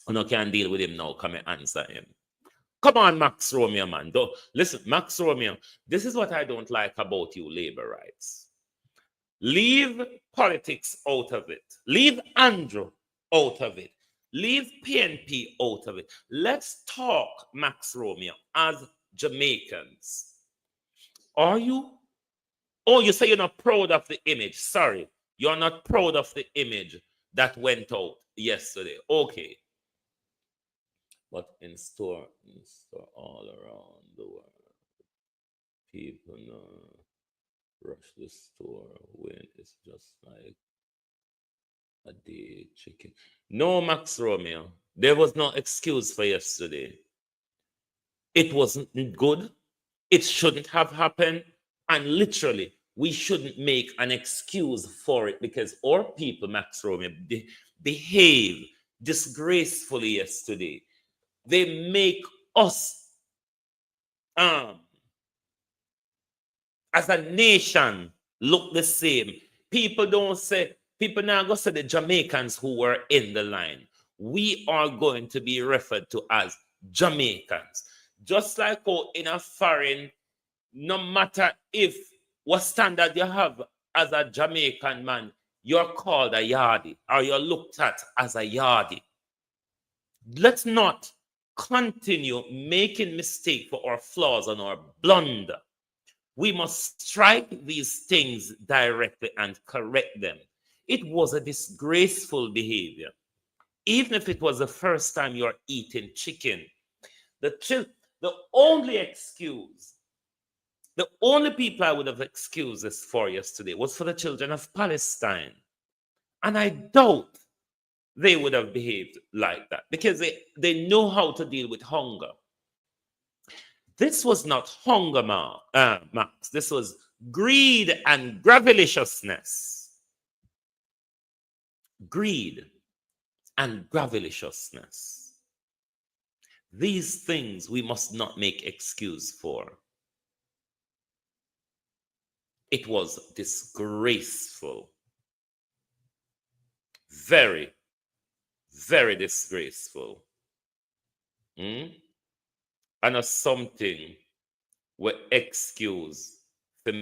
You know, can deal with him now. Come and answer him. Come on, Max Romeo, man. Listen, Max Romeo, this is what I don't like about you, labor rights. Leave politics out of it. Leave Andrew out of it. Leave PNP out of it. Let's talk, Max Romeo, as Jamaicans. Are you? Oh, you say you're not proud of the image. Sorry, you're not proud of the image that went out yesterday. Okay. But in store all around the world, people know. Rush the store when it's just like a day chicken. No, Max Romeo, there was no excuse for yesterday. It wasn't good. It shouldn't have happened. And literally, we shouldn't make an excuse for it because our people, Max Romeo, behave disgracefully yesterday. They make us as a nation look the same. People now go say the Jamaicans who were in the line. We are going to be referred to as Jamaicans. Just like in a foreign, no matter what standard you have as a Jamaican man, you're called a yardie or you're looked at as a yardie. Let's not continue making mistakes for our flaws and our blunder. We must strike these things directly and correct them. It was a disgraceful behavior. Even if it was the first time you're eating chicken, the only excuse, the only people I would have excused this for yesterday was for the children of Palestine. And I doubt they would have behaved like that because they know how to deal with hunger. This was not hunger, Max. This was greed and graviliciousness. Greed and graviliciousness. These things we must not make excuse for. It was disgraceful. Very, very disgraceful. And as something we excuse for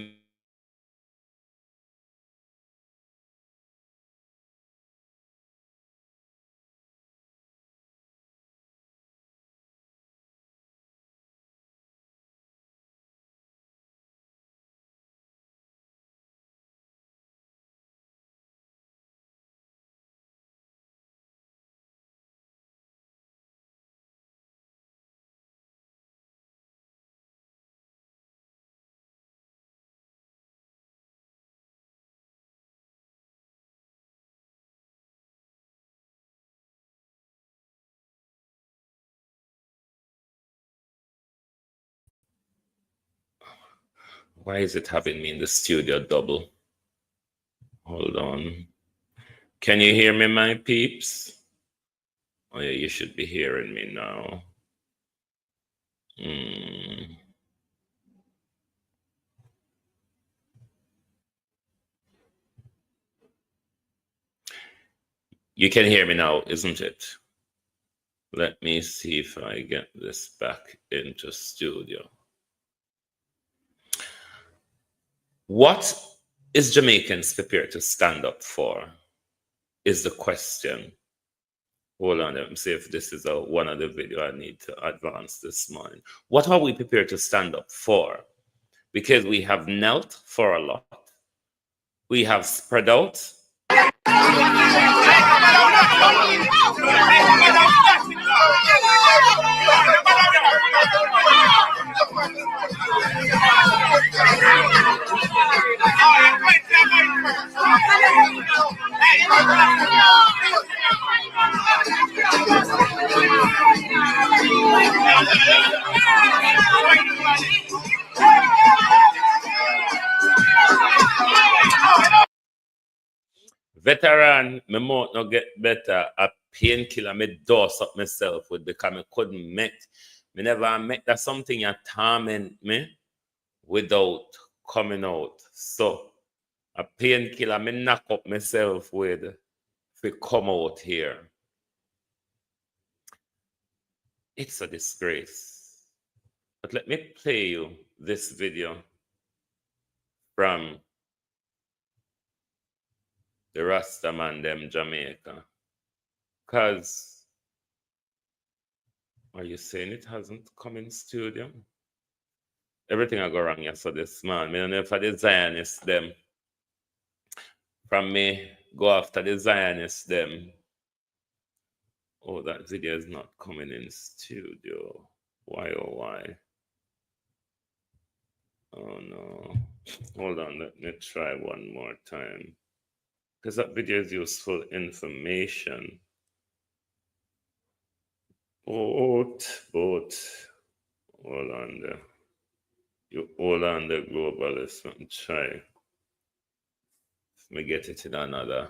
Why is it having me in the studio double? Hold on. Can you hear me, my peeps? Oh yeah, you should be hearing me now. You can hear me now, isn't it? Let me see if I get this back into studio. What is Jamaicans prepared to stand up for is the question. Hold on, let me see if this is one of the video I need to advance this morning. What are we prepared to stand up for? Because we have knelt for a lot. We have spread out. Veteran, my mouth no get better. A painkiller, me dose up myself with because I couldn't make. Me never make that something that torment me without coming out. So a painkiller, me knock up myself with to come out here. It's a disgrace. But let me play you this video from the Rastaman them Jamaica. Because are you saying it hasn't come in studio? Everything I go wrong yesterday this man. Me don't know for the Zionists them. From me, go after the Zionists them. Oh, that video is not coming in studio. Why, oh, why? Oh, no. Hold on, let me try one more time. Because that video is useful information. Boat. Hold on there. You hold on the globalist. Let me try. Let me get it in another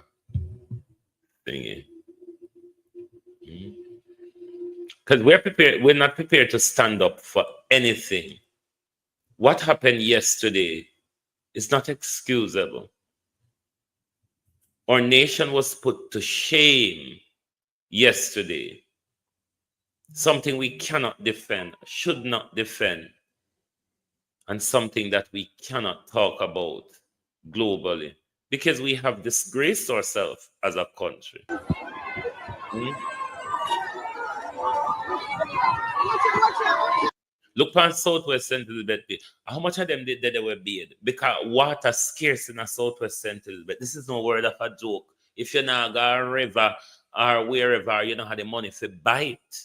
thingy. Because we're not prepared to stand up for anything. What happened yesterday is not excusable. Our nation was put to shame yesterday. Something we cannot defend, should not defend, and something that we cannot talk about globally because we have disgraced ourselves as a country. Look on Southwest St. Elizabeth. How much of them did they were bid? Because water scarce in a Southwest St. Elizabeth. This is no word of a joke. If you're not going to river or wherever, you don't have the money to buy it.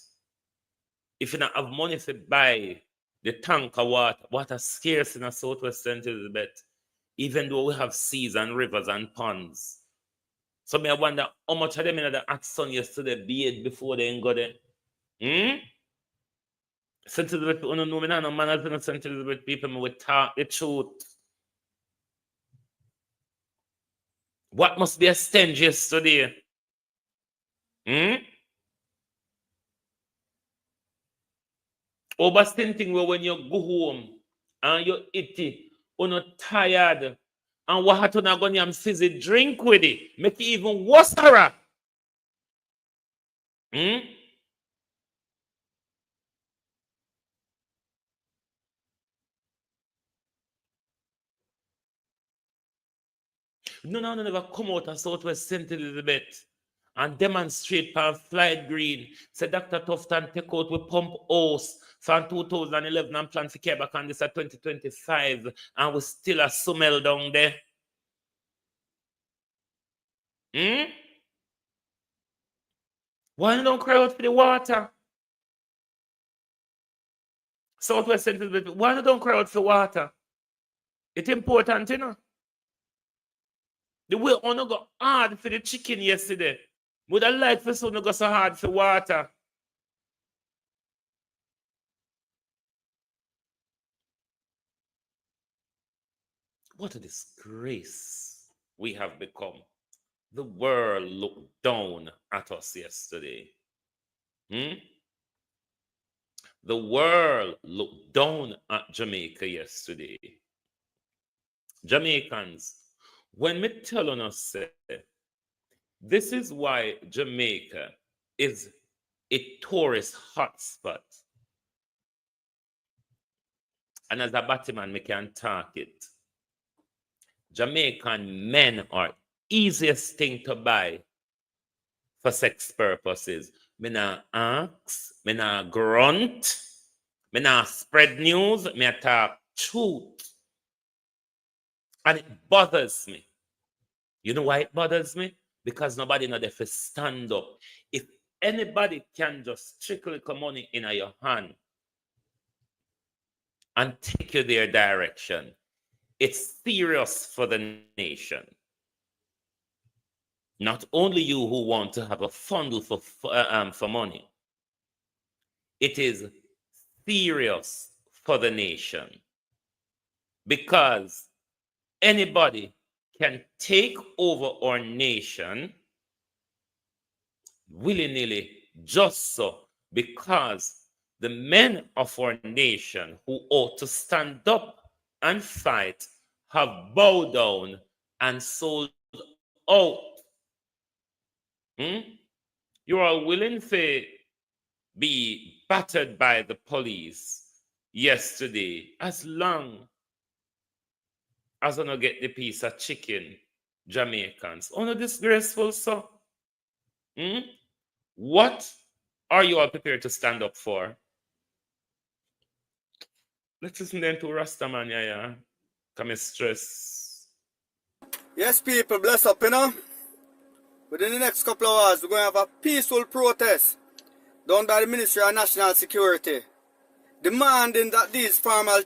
If you don't have money to buy the tank of water scarce in a Southwest St. Elizabeth, even though we have seas and rivers and ponds. So I wonder how much of them in the hot sun yesterday bathe before they go there. St. Elizabeth people don't know me now, no manners in St. Elizabeth people, me will talk the truth. What must be a stench yesterday? Overstinting where when you go home and you eat it, you're not tired, and what you not going to fizzy drink with it, make it even worse. No, never come out of Southwest St. Elizabeth and demonstrate for Flight Green. Say Dr. Tufton take out with pump house from 2011 and plan to care back on this at 2025, and we still a smell down there. Why you don't cry out for the water? Southwest St. Elizabeth, why you don't cry out for water? It's important, you know. The way on go hard for the chicken yesterday. Would I like for someone to go so hard for water? What a disgrace we have become. The world looked down at us yesterday. The world looked down at Jamaica yesterday. Jamaicans, when me telling us, this is why Jamaica is a tourist hotspot. And as a Batman, me can talk it. Jamaican men are easiest thing to buy for sex purposes. Me nah ask, me nah grunt, me nah spread news, me a talk truth. And it bothers me. You know why it bothers me? Because nobody know if stand up. If anybody can just trickle the money in your hand and take you their direction, it's serious for the nation. Not only you who want to have a fondle for money, it is serious for the nation because anybody can take over our nation willy-nilly just so because the men of our nation who ought to stand up and fight have bowed down and sold out. You are willing to be battered by the police yesterday as long as I don't get the piece of chicken, Jamaicans. Oh, no, disgraceful, so. What are you all prepared to stand up for? Let's listen then to Rastaman, yeah. Come stress. Yes, people, bless up, you know. Within the next couple of hours, we're going to have a peaceful protest done by the Ministry of National Security, demanding that these formal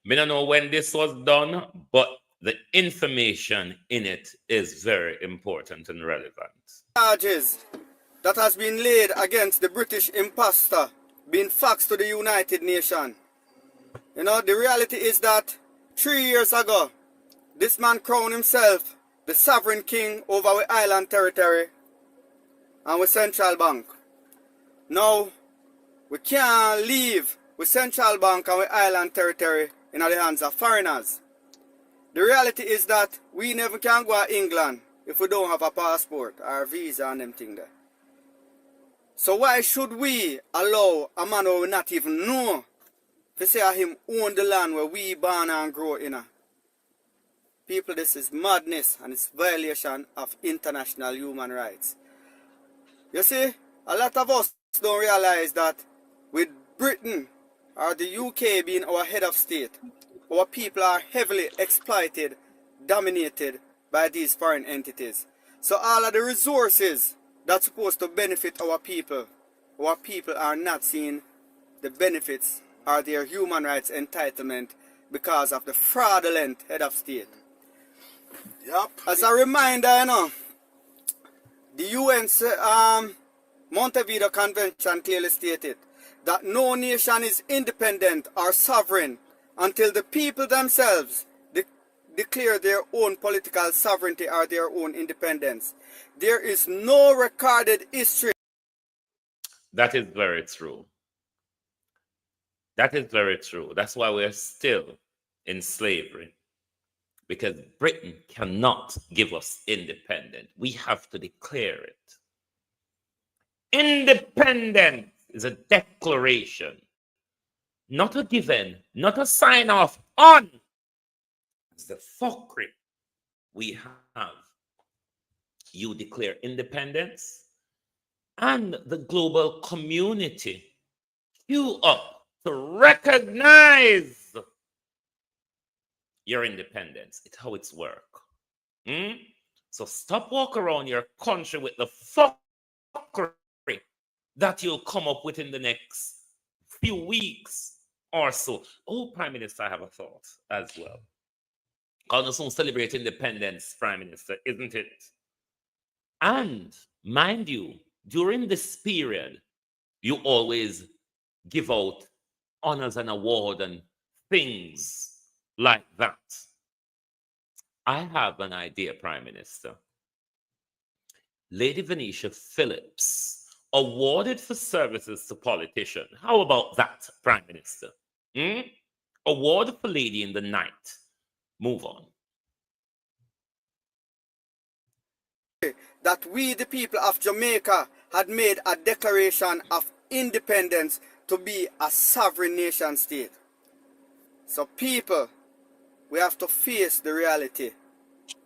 I don't know when this was done, but the information in it is very important and relevant. Charges that has been laid against the British imposter being faxed to the United Nations. You know, the reality is that 3 years ago, this man crowned himself the sovereign king over our island territory and with Central Bank. Now, we can't leave with Central Bank and with island territory in the hands of foreigners. The reality is that we never can go to England if we don't have a passport or a visa and them thing there. So why should we allow a man who we not even know to say him own the land where we born and grow in? People, this is madness and it's violation of international human rights. You see, a lot of us don't realize that with Britain or the UK being our head of state, our people are heavily exploited, dominated by these foreign entities. So all of the resources that's supposed to benefit our people are not seeing the benefits or their human rights entitlement because of the fraudulent head of state. Yep. As a reminder, you know, the UN Montevideo Convention clearly stated that no nation is independent or sovereign until the people themselves declare their own political sovereignty or their own independence. There is no recorded history. That is very true. That is very true. That's why we're still in slavery. Because Britain cannot give us independence. We have to declare it. Independence is a declaration, not a given, not a sign off on. It's the fuckery we have. You declare independence, and the global community queue up to recognize your independence. It's how it's work. So stop walking around your country with the fuckery that you'll come up with in the next few weeks or so. Oh, Prime Minister, I have a thought as well. Going to soon celebrate independence, Prime Minister, isn't it? And mind you, during this period, you always give out honors and awards and things like that. I have an idea, Prime Minister. Lady Venetia Phillips, awarded for services to politicians. How about that, Prime Minister? Award for Lady in the Night. Move on. That we, the people of Jamaica, had made a declaration of independence to be a sovereign nation state. So people, we have to face the reality.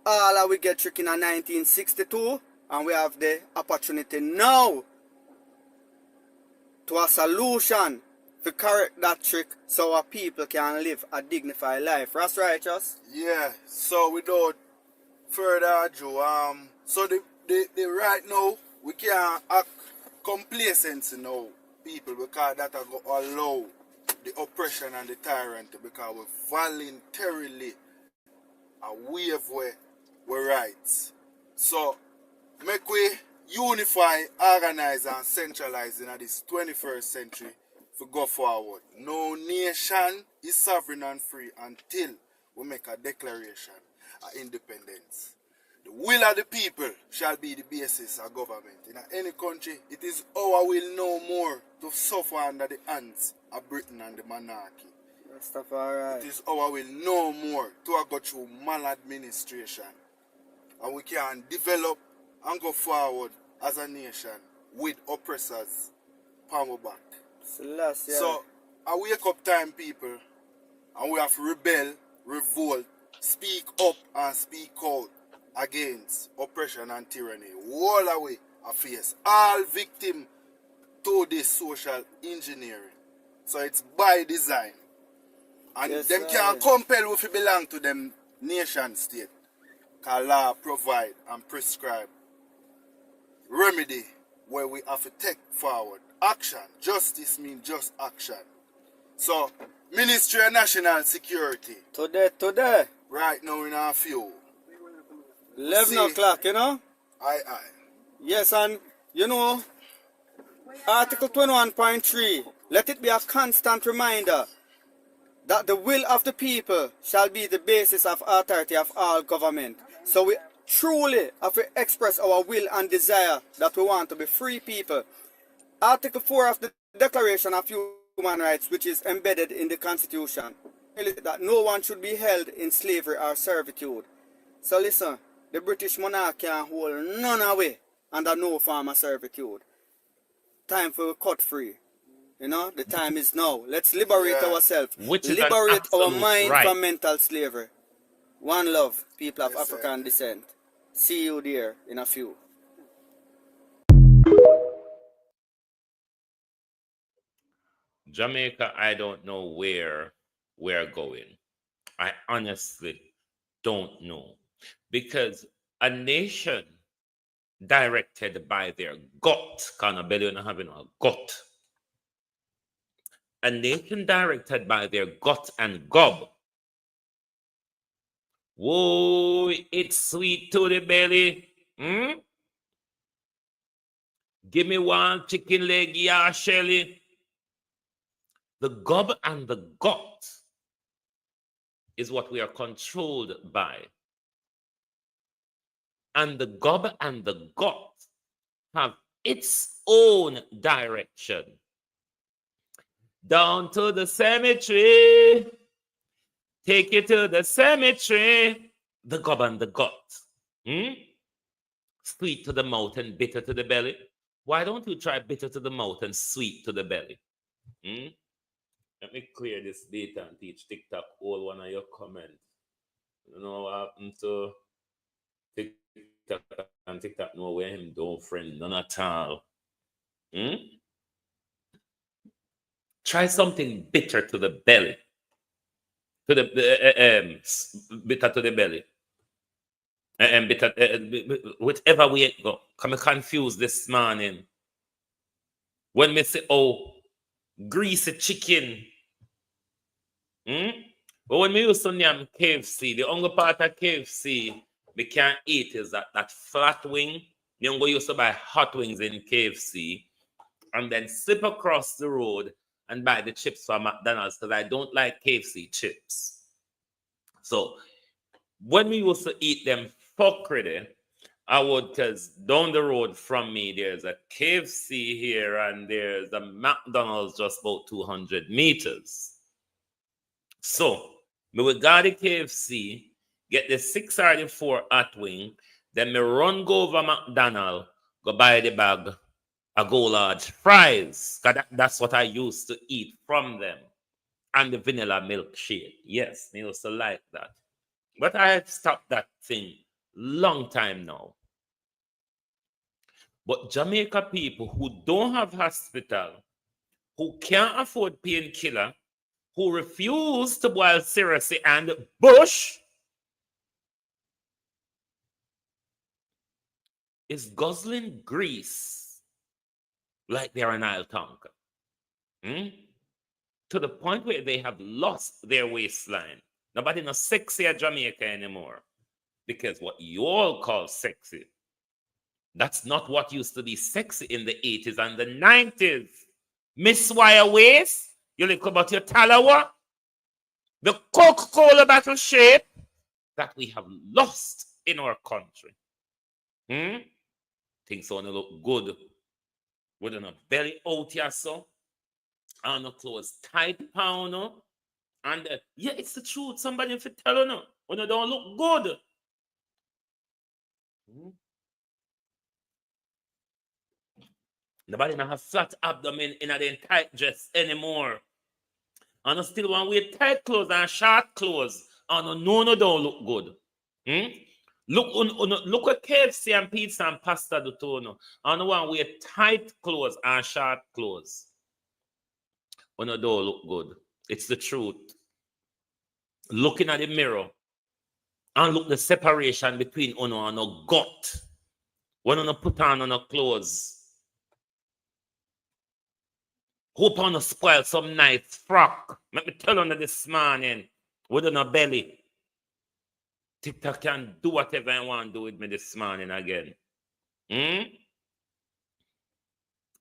All of we get tricked in 1962, and we have the opportunity now to a solution to correct that trick so our people can live a dignified life. That's righteous. Yeah, so without further ado, so the right now we can't act complacency now, people, because that will allow the oppression and the tyrant, because we voluntarily waive we rights. So make we unify, organize and centralize in this 21st century to go forward. No nation is sovereign and free until we make a declaration of independence. The will of the people shall be the basis of government. In any country, it is our will no more to suffer under the hands of Britain and the monarchy. Rastafari. It is our will no more to go through maladministration. And we can develop and go forward as a nation with oppressors on our back. Celeste, yeah. So, a wake up time, people, and we have to rebel, revolt, speak up and speak out against oppression and tyranny. All away a face, all victim to this social engineering. So it's by design. And Yes, them can't compel if you belong to them nation state. Because law provide and prescribe remedy where we have to take forward action. Justice means just action. So, Ministry of National Security. Today. Right now in our few. 11 o'clock, you know? Aye. Yes, and you know, Article 21.3, let it be a constant reminder that the will of the people shall be the basis of authority of all government. So we truly have to express our will and desire that we want to be free people. Article 4 of the Declaration of Human Rights, which is embedded in the Constitution, that no one should be held in slavery or servitude. So listen, the British monarch can hold none away under no form of servitude. Time for cut free. You know, the time is now. Let's liberate ourselves. Which is liberate an our absolute mind right. from mental slavery. One love, people of Yes, African descent. See you there in a few. Jamaica, I don't know where we're going. I honestly don't know. Because a nation directed by their gut, kind of belly and having a gut. A nation directed by their gut and gob. Whoa, it's sweet to the belly. Give me one chicken leg, yeah, Shelly. The gob and the gut is what we are controlled by. And the gob and the gut have its own direction. Down to the cemetery. Take it to the cemetery. The gob and the gut. Sweet to the mouth and bitter to the belly. Why don't you try bitter to the mouth and sweet to the belly? Let me clear this data and teach TikTok all one of your comments. You know what happened to TikTok, and TikTok know where him don't friend none at all. Try something bitter to the belly. To the bitter to the belly. And bitter, whichever way it go. Come confused this morning. When me say, oh, greasy chicken. But when me used to name KFC, the only part of KFC we can't eat is that flat wing. You only used to buy hot wings in KFC and then slip across the road and buy the chips from McDonald's because I don't like KFC chips. So when we used to eat them fuckery, I would, because down the road from me, there's a KFC here and there's a McDonald's just about 200 meters. So, me would go to KFC, get the 6 or the 4 hot wing, then me run go over McDonald's, go buy the bag, a go large fries. Because that's what I used to eat from them. and the vanilla milkshake. Yes, me used to like that. But I have stopped that thing long time now. But Jamaica people who don't have hospital, who can't afford painkiller, who refuse to boil seriously and bush, is guzzling grease like they're an oil tanker. To the point where they have lost their waistline. Nobody knows sexy at Jamaica anymore. Because what you all call sexy, that's not what used to be sexy in the 80s and the 90s. Miss Wire waist, you look about your Talawa, the Coca-Cola battle shape that we have lost in our country. Things want to look good with a belly out here, so, and the clothes tight pound, and yeah, it's the truth. Somebody if you tell you, when you don't look good. Nobody not have flat abdomen in a tight dress anymore. And I still want to wear tight clothes and short clothes. And no, don't look good. Look at KFC and pizza and pasta do tono. And I want to wear tight clothes and short clothes. Don't look good. It's the truth. Looking at the mirror and look the separation between uno and a gut. When you put on a clothes. Hope on to spoil some nice frock. Let me tell you this morning, with no belly. TikTok can do whatever I want to do with me this morning again.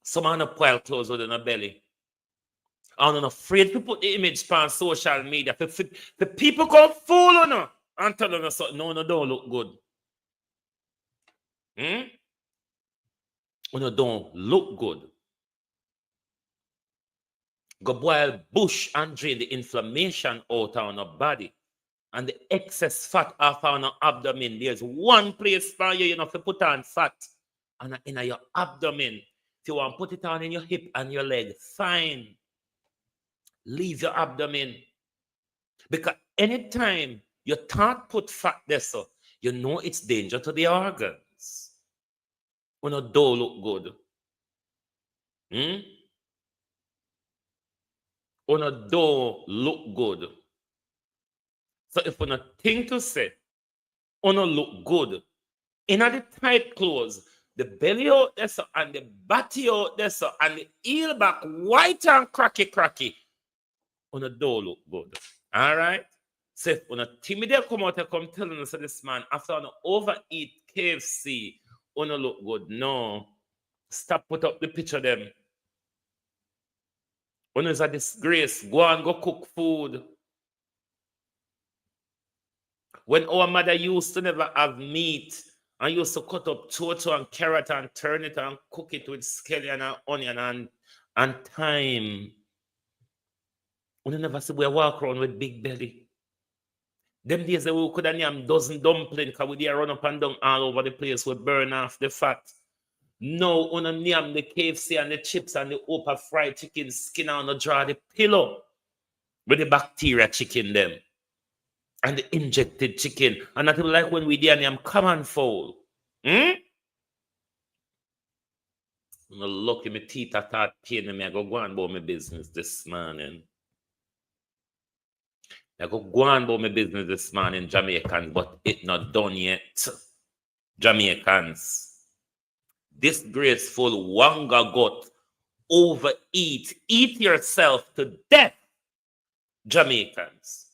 Some on the spoil clothes with no belly. I'm afraid to put the image on social media. The people come fool on you and tell them something. No, don't look good. Don't look good. Go boil bush and drain the inflammation out on our body and the excess fat off on our abdomen. There's one place for you, to put on fat and in your abdomen. If you want to put it on in your hip and your leg, fine. Leave your abdomen. Because anytime you can't put fat there, so you know it's danger to the organs. Don't look good. Don't look good. So if you think to say, look good, in the tight clothes, the belly out there, so, and the body out there, so, and the heel back white and cracky, don't look good. All right? So if you timid come out and come telling us this man, after you overeat KFC, look good. No. Stop put up the picture of them. When it's a disgrace, go and go cook food. When our mother used to never have meat and used to cut up tomato and carrot and turn it and cook it with scallion and onion and thyme. We never see we walk around with big belly. Them days we could have named dozen dumplings because we run up and down all over the place. We burn off the fat. No, on name the KFC and the chips and the Opa fried chicken skin on draw the pillow with the bacteria chicken them and the injected chicken. And not like when we did name common fowl. Look at my teeth at that pain me. I go and about my business this morning. I go and about my business this morning, Jamaicans, but it not done yet. Jamaicans. Disgraceful wanga gut, overeat, eat yourself to death, Jamaicans.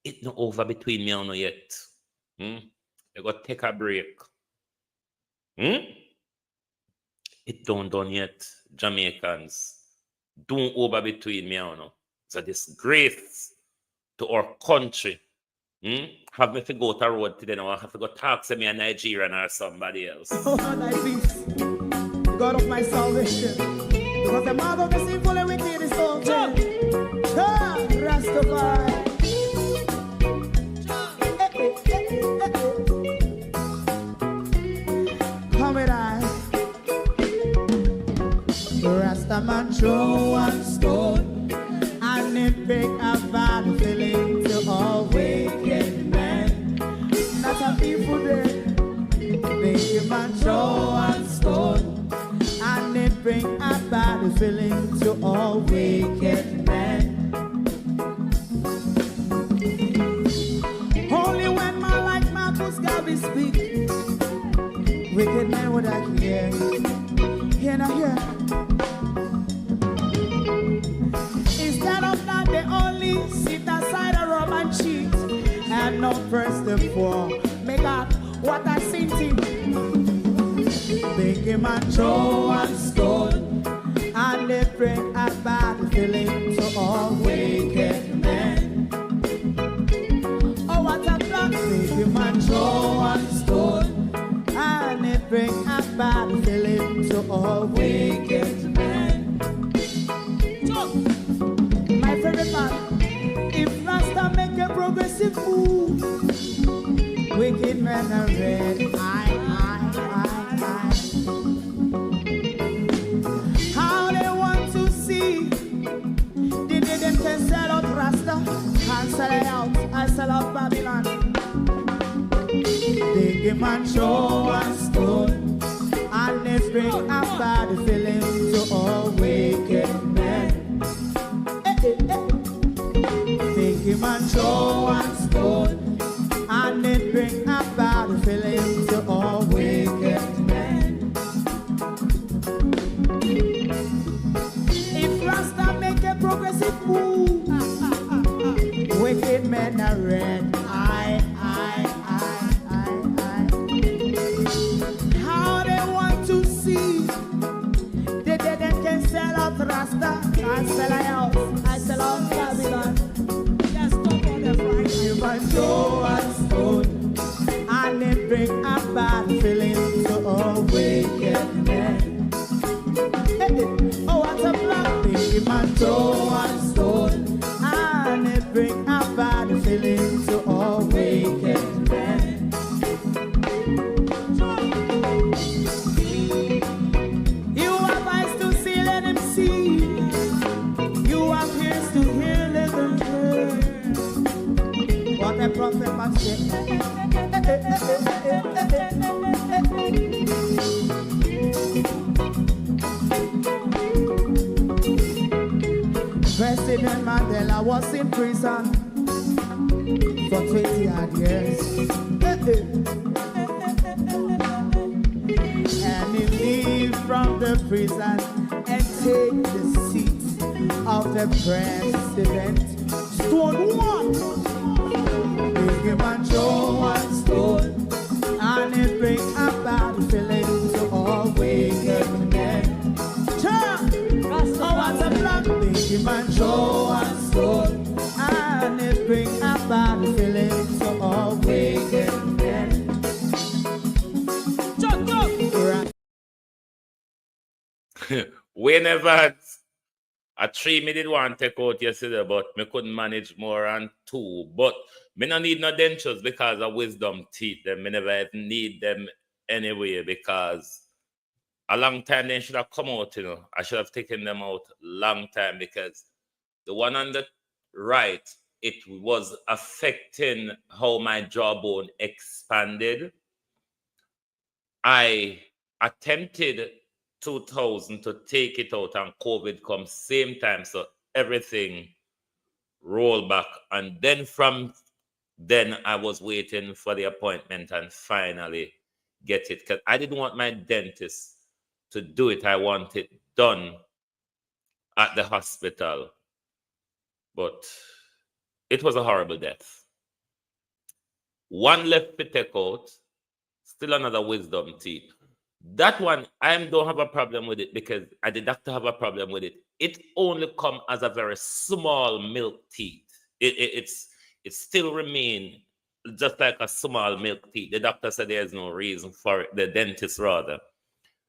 It's not over between me and you yet. I got to take a break. It don't done yet, Jamaicans. Don't over between me and you. It's a disgrace to our country. Have me to go to road today now. I have to go talk to me a Nigerian or somebody else. Oh, thy peace, the God of my salvation. Because the mouth of the sinful and wicked is open. Rastafari. Come with I. Rastaman throw one stone and it bring a bad feeling to all wicked men. Not a people there, make him a throw and stone, and it bring a bad feeling to all wicked men. Only when man like Marcus Garvey speak, wicked men would I hear, hear not hear. Instead of that, they only sit aside a rub and cheat, and not press them for. Make up what I seen to. Make him a throw and stone, and they bring a bad feeling to all wicked men. Oh, what a plan! Make him a throw and stone, and they bring a bad feeling to all wicked men. My favorite man, if Rasta make a progressive move, wicked men are red. How they want to see the day them can sell out Rasta and sell it out and sell out Babylon. They give man show and stone, and they bring a bad feeling to all wicked men. They give man show and stone, and they bring a bad feeling to all wicked men. If Rasta make a progressive move, wicked men are red. How they want to see the dead and can sell out Rasta and sell out, I sell out Babylon. Just stop on the front. You must go and stone, and they bring a bad feeling to all wicked men. Oh, what a black thing, man, throw and stone, and they bring a bad feeling to all wicked men. You have eyes to see, let him see. You have ears to hear, let them hear. What a prophet must say. President Mandela was in prison for 20 odd years. And he leave from the prison and take the seat of the president. Stone one, big him and Joe and Stone, and it bring a bad feeling to all wicked men. Oh, what a black big him and Joe and Stone, and it bring a bad feeling to all wicked men. We never had a 3 me did want to take out yesterday, but me couldn't manage more than 2. But me no need no dentures because of wisdom teeth. Them me never even need them anyway because a long time they should have come out, I should have taken them out long time because the one on the right, it was affecting how my jawbone expanded. I attempted 2000 to take it out and COVID comes same time, so everything rolled back. And then from then I was waiting for the appointment and finally get it because I didn't want my dentist to do it. I want it done at the hospital, but it was a horrible death. One left to take out, still another wisdom teeth. That one, I don't have a problem with it because the doctor have a problem with it. It only come as a very small milk teeth. It still remain just like a small milk teeth. The doctor said there's no reason for it. The dentist rather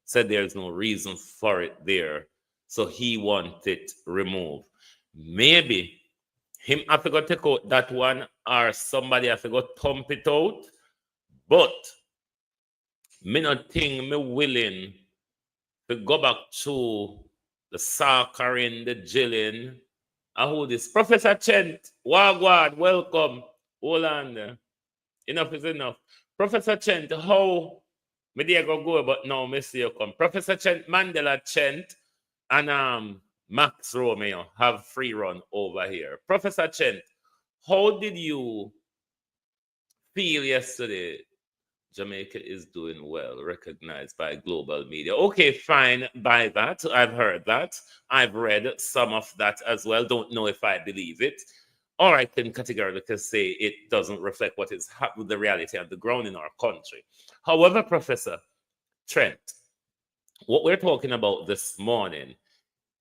said there's no reason for it there. So he wanted it removed. Maybe him have to go take out that one or somebody have to go pump it out. But me not think me willing to go back to the saccharin, the gelling, who this? Professor Chent. Wagwan, welcome. Hold on there. Enough is enough. Professor Chent, how me there go, but no, me see you come. Professor Chent, Mandela Chent, and Max Romeo have free run over here. Professor Chent, how did you feel yesterday? Jamaica is doing well, recognized by global media. Okay, fine, by that. I've heard that. I've read some of that as well. Don't know if I believe it. Or I can categorically say it doesn't reflect what is happening, the reality on the ground in our country. However, Professor Trent, what we're talking about this morning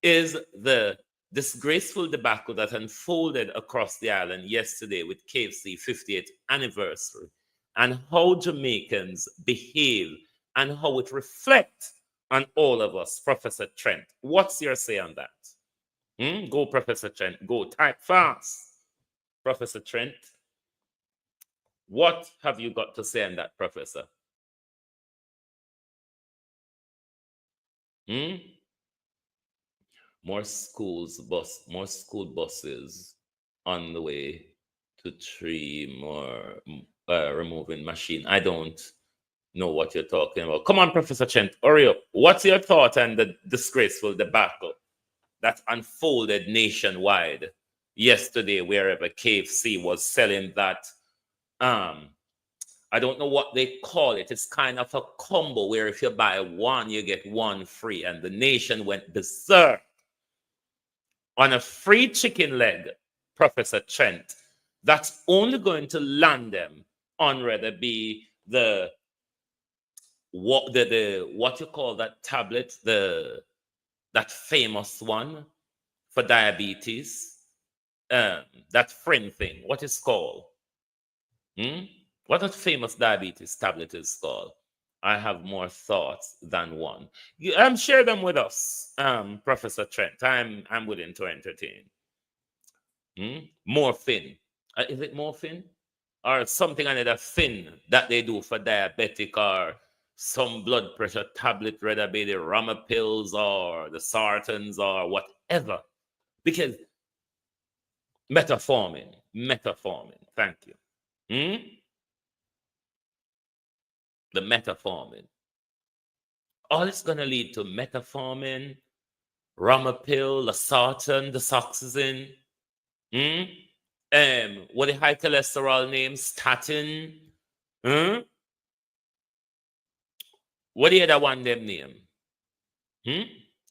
is the disgraceful debacle that unfolded across the island yesterday with KFC 50th anniversary, and how Jamaicans behave and how it reflects on all of us. Professor Trent, what's your say on that? Go, Professor Trent. Go, type fast. Professor Trent, what have you got to say on that, Professor? More school buses on the way to 3 more removing machine. I don't know what you're talking about. Come on, Professor Trent, hurry up. What's your thought on the disgraceful debacle that unfolded nationwide yesterday, wherever KFC was selling that? I don't know what they call it. It's kind of a combo where if you buy one, you get one free. And the nation went berserk on a free chicken leg, Professor Trent, that's only going to land them on whether be what you call that tablet, that famous one for diabetes, that friend thing, what is called? What that famous diabetes tablet is called? I have more thoughts than one. Share them with us, Professor Trent. I'm willing to entertain. Morphine. Is it morphine? Or something another thin that they do for diabetic, or some blood pressure tablet, whether be the Rama pills or the Sartans or whatever. Because metformin. Thank you. The metformin. All it's going to lead to metformin, Ramapil, Losartan, the Soxazin, what the high cholesterol name, statin, what the other one them name?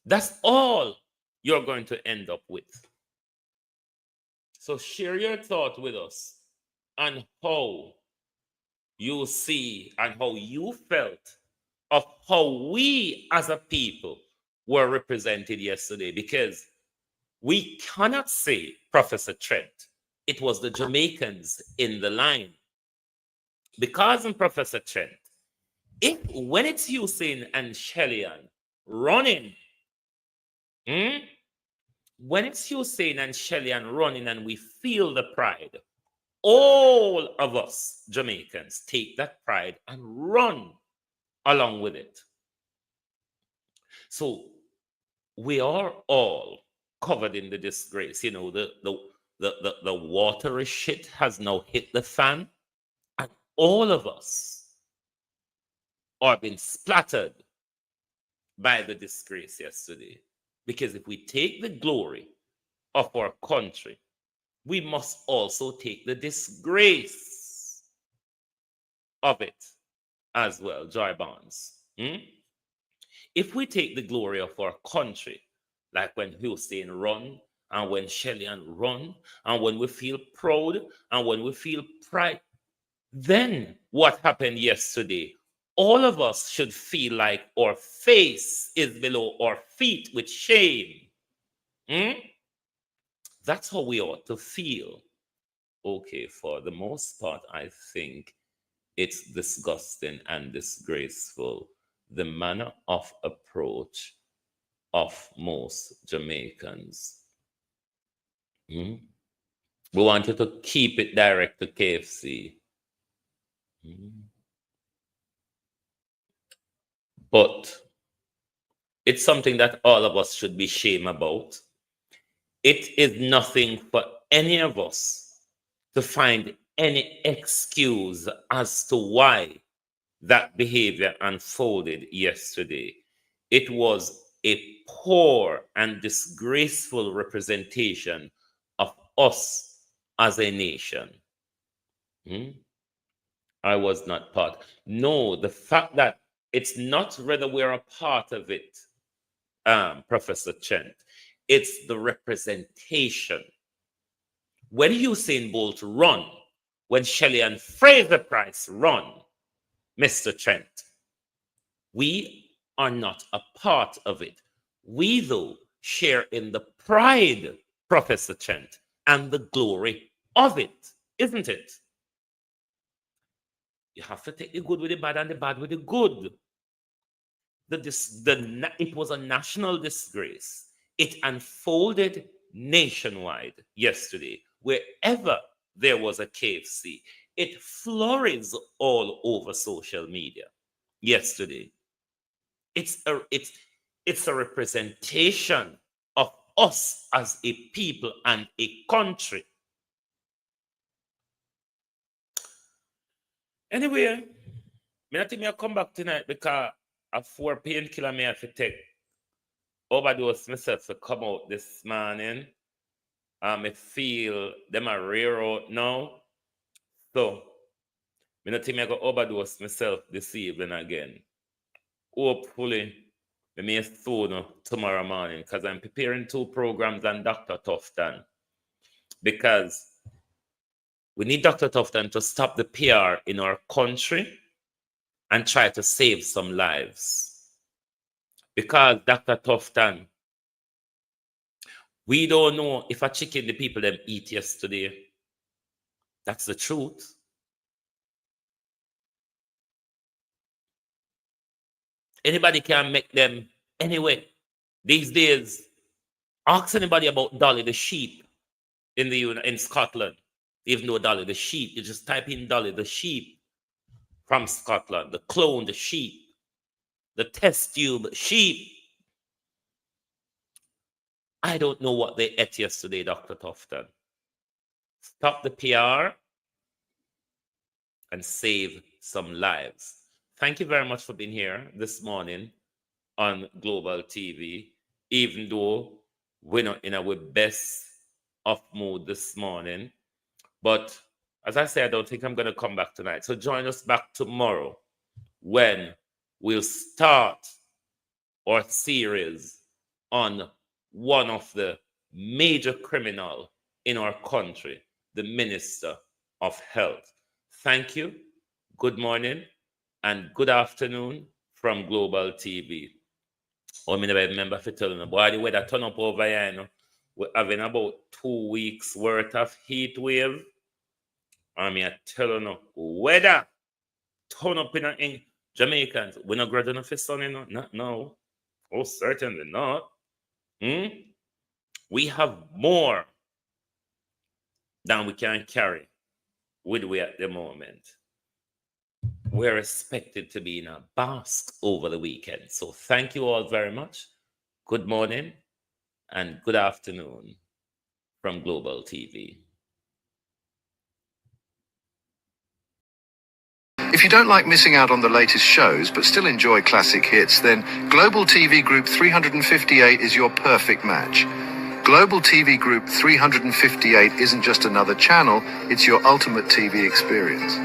That's all you're going to end up with. So share your thought with us on how you see and how you felt of how we as a people were represented yesterday, because we cannot say, Professor Trent, it was the Jamaicans in the line. Because, Professor Trent, when it's Hussein and Shellyan running, when it's Hussein and Shellyan running and we feel the pride, all of us Jamaicans take that pride and run along with it. So we are all covered in the disgrace. You know, the watery shit has now hit the fan, and all of us are being splattered by the disgrace yesterday. Because if we take the glory of our country, we must also take the disgrace of it as well, Joy Barnes. If we take the glory of our country, like when Hussein run, and when Shellyan run, and when we feel proud, and when we feel pride, then what happened yesterday? All of us should feel like our face is below our feet with shame. That's how we ought to feel. Okay, for the most part, I think it's disgusting and disgraceful, the manner of approach of most Jamaicans. We want you to keep it direct to KFC. But it's something that all of us should be ashamed about. It is nothing for any of us to find any excuse as to why that behavior unfolded yesterday. It was a poor and disgraceful representation of us as a nation. I was not part. No, the fact that it's not whether we're a part of it, Professor Trent, it's the representation. When Usain Bolt run, when Shelley and Fraser Price run, Mr. Trent, we are not a part of it. We, though, share in the pride, Professor Trent, and the glory of it, isn't it? You have to take the good with the bad and the bad with the good. It was a national disgrace. It unfolded nationwide yesterday. Wherever there was a KFC, it flourished all over social media yesterday. It's a representation of us as a people and a country. Anyway, I think I'll come back tonight because a 4 painkiller I have to take. Overdose myself to come out this morning. I feel them are rare out now. So, I don't think I go overdose myself this evening again. Hopefully, I may soon tomorrow morning because I'm preparing 2 programs on Dr. Tufton. Because we need Dr. Tufton to stop the PR in our country and try to save some lives. Because Dr. Tufton, we don't know if a chicken the people them eat yesterday. That's the truth. Anybody can make them anyway. These days, ask anybody about Dolly the sheep in Scotland. Even though Dolly the sheep, you just type in Dolly the sheep from Scotland, the clone the sheep, the test tube sheep. I don't know what they ate yesterday, Dr. Tufton. Stop the PR and save some lives. Thank you very much for being here this morning on Global TV, even though we're not in our best of mood this morning. But as I said, I don't think I'm going to come back tonight. So join us back tomorrow when we'll start our series on one of the major criminal in our country, the Minister of Health. Thank you. Good morning and good afternoon from Global TV. I never remember if I tell you, boy, the weather turn up over here, you know. We're having about 2 weeks worth of heat wave. I tell you, weather turn up in Jamaicans. We're not graduating for sun, you know? Not now. Oh, certainly not. We have more than we can carry with we at the moment. We're expected to be in a bask over the weekend. So thank you all very much. Good morning and good afternoon from Global TV. If you don't like missing out on the latest shows but still enjoy classic hits, then Global TV Group 358 is your perfect match. Global TV Group 358 isn't just another channel, it's your ultimate TV experience.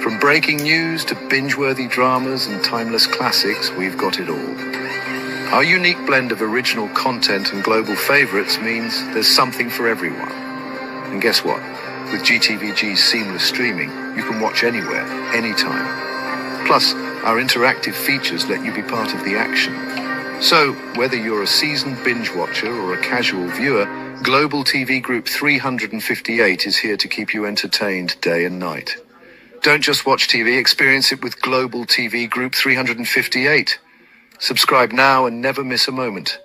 From breaking news to binge-worthy dramas and timeless classics, we've got it all. Our unique blend of original content and global favorites means there's something for everyone. And guess what? With GTVG's seamless streaming, you can watch anywhere, anytime. Plus, our interactive features let you be part of the action. So, whether you're a seasoned binge watcher or a casual viewer, Global TV Group 358 is here to keep you entertained day and night. Don't just watch TV, experience it with Global TV Group 358. Subscribe now and never miss a moment.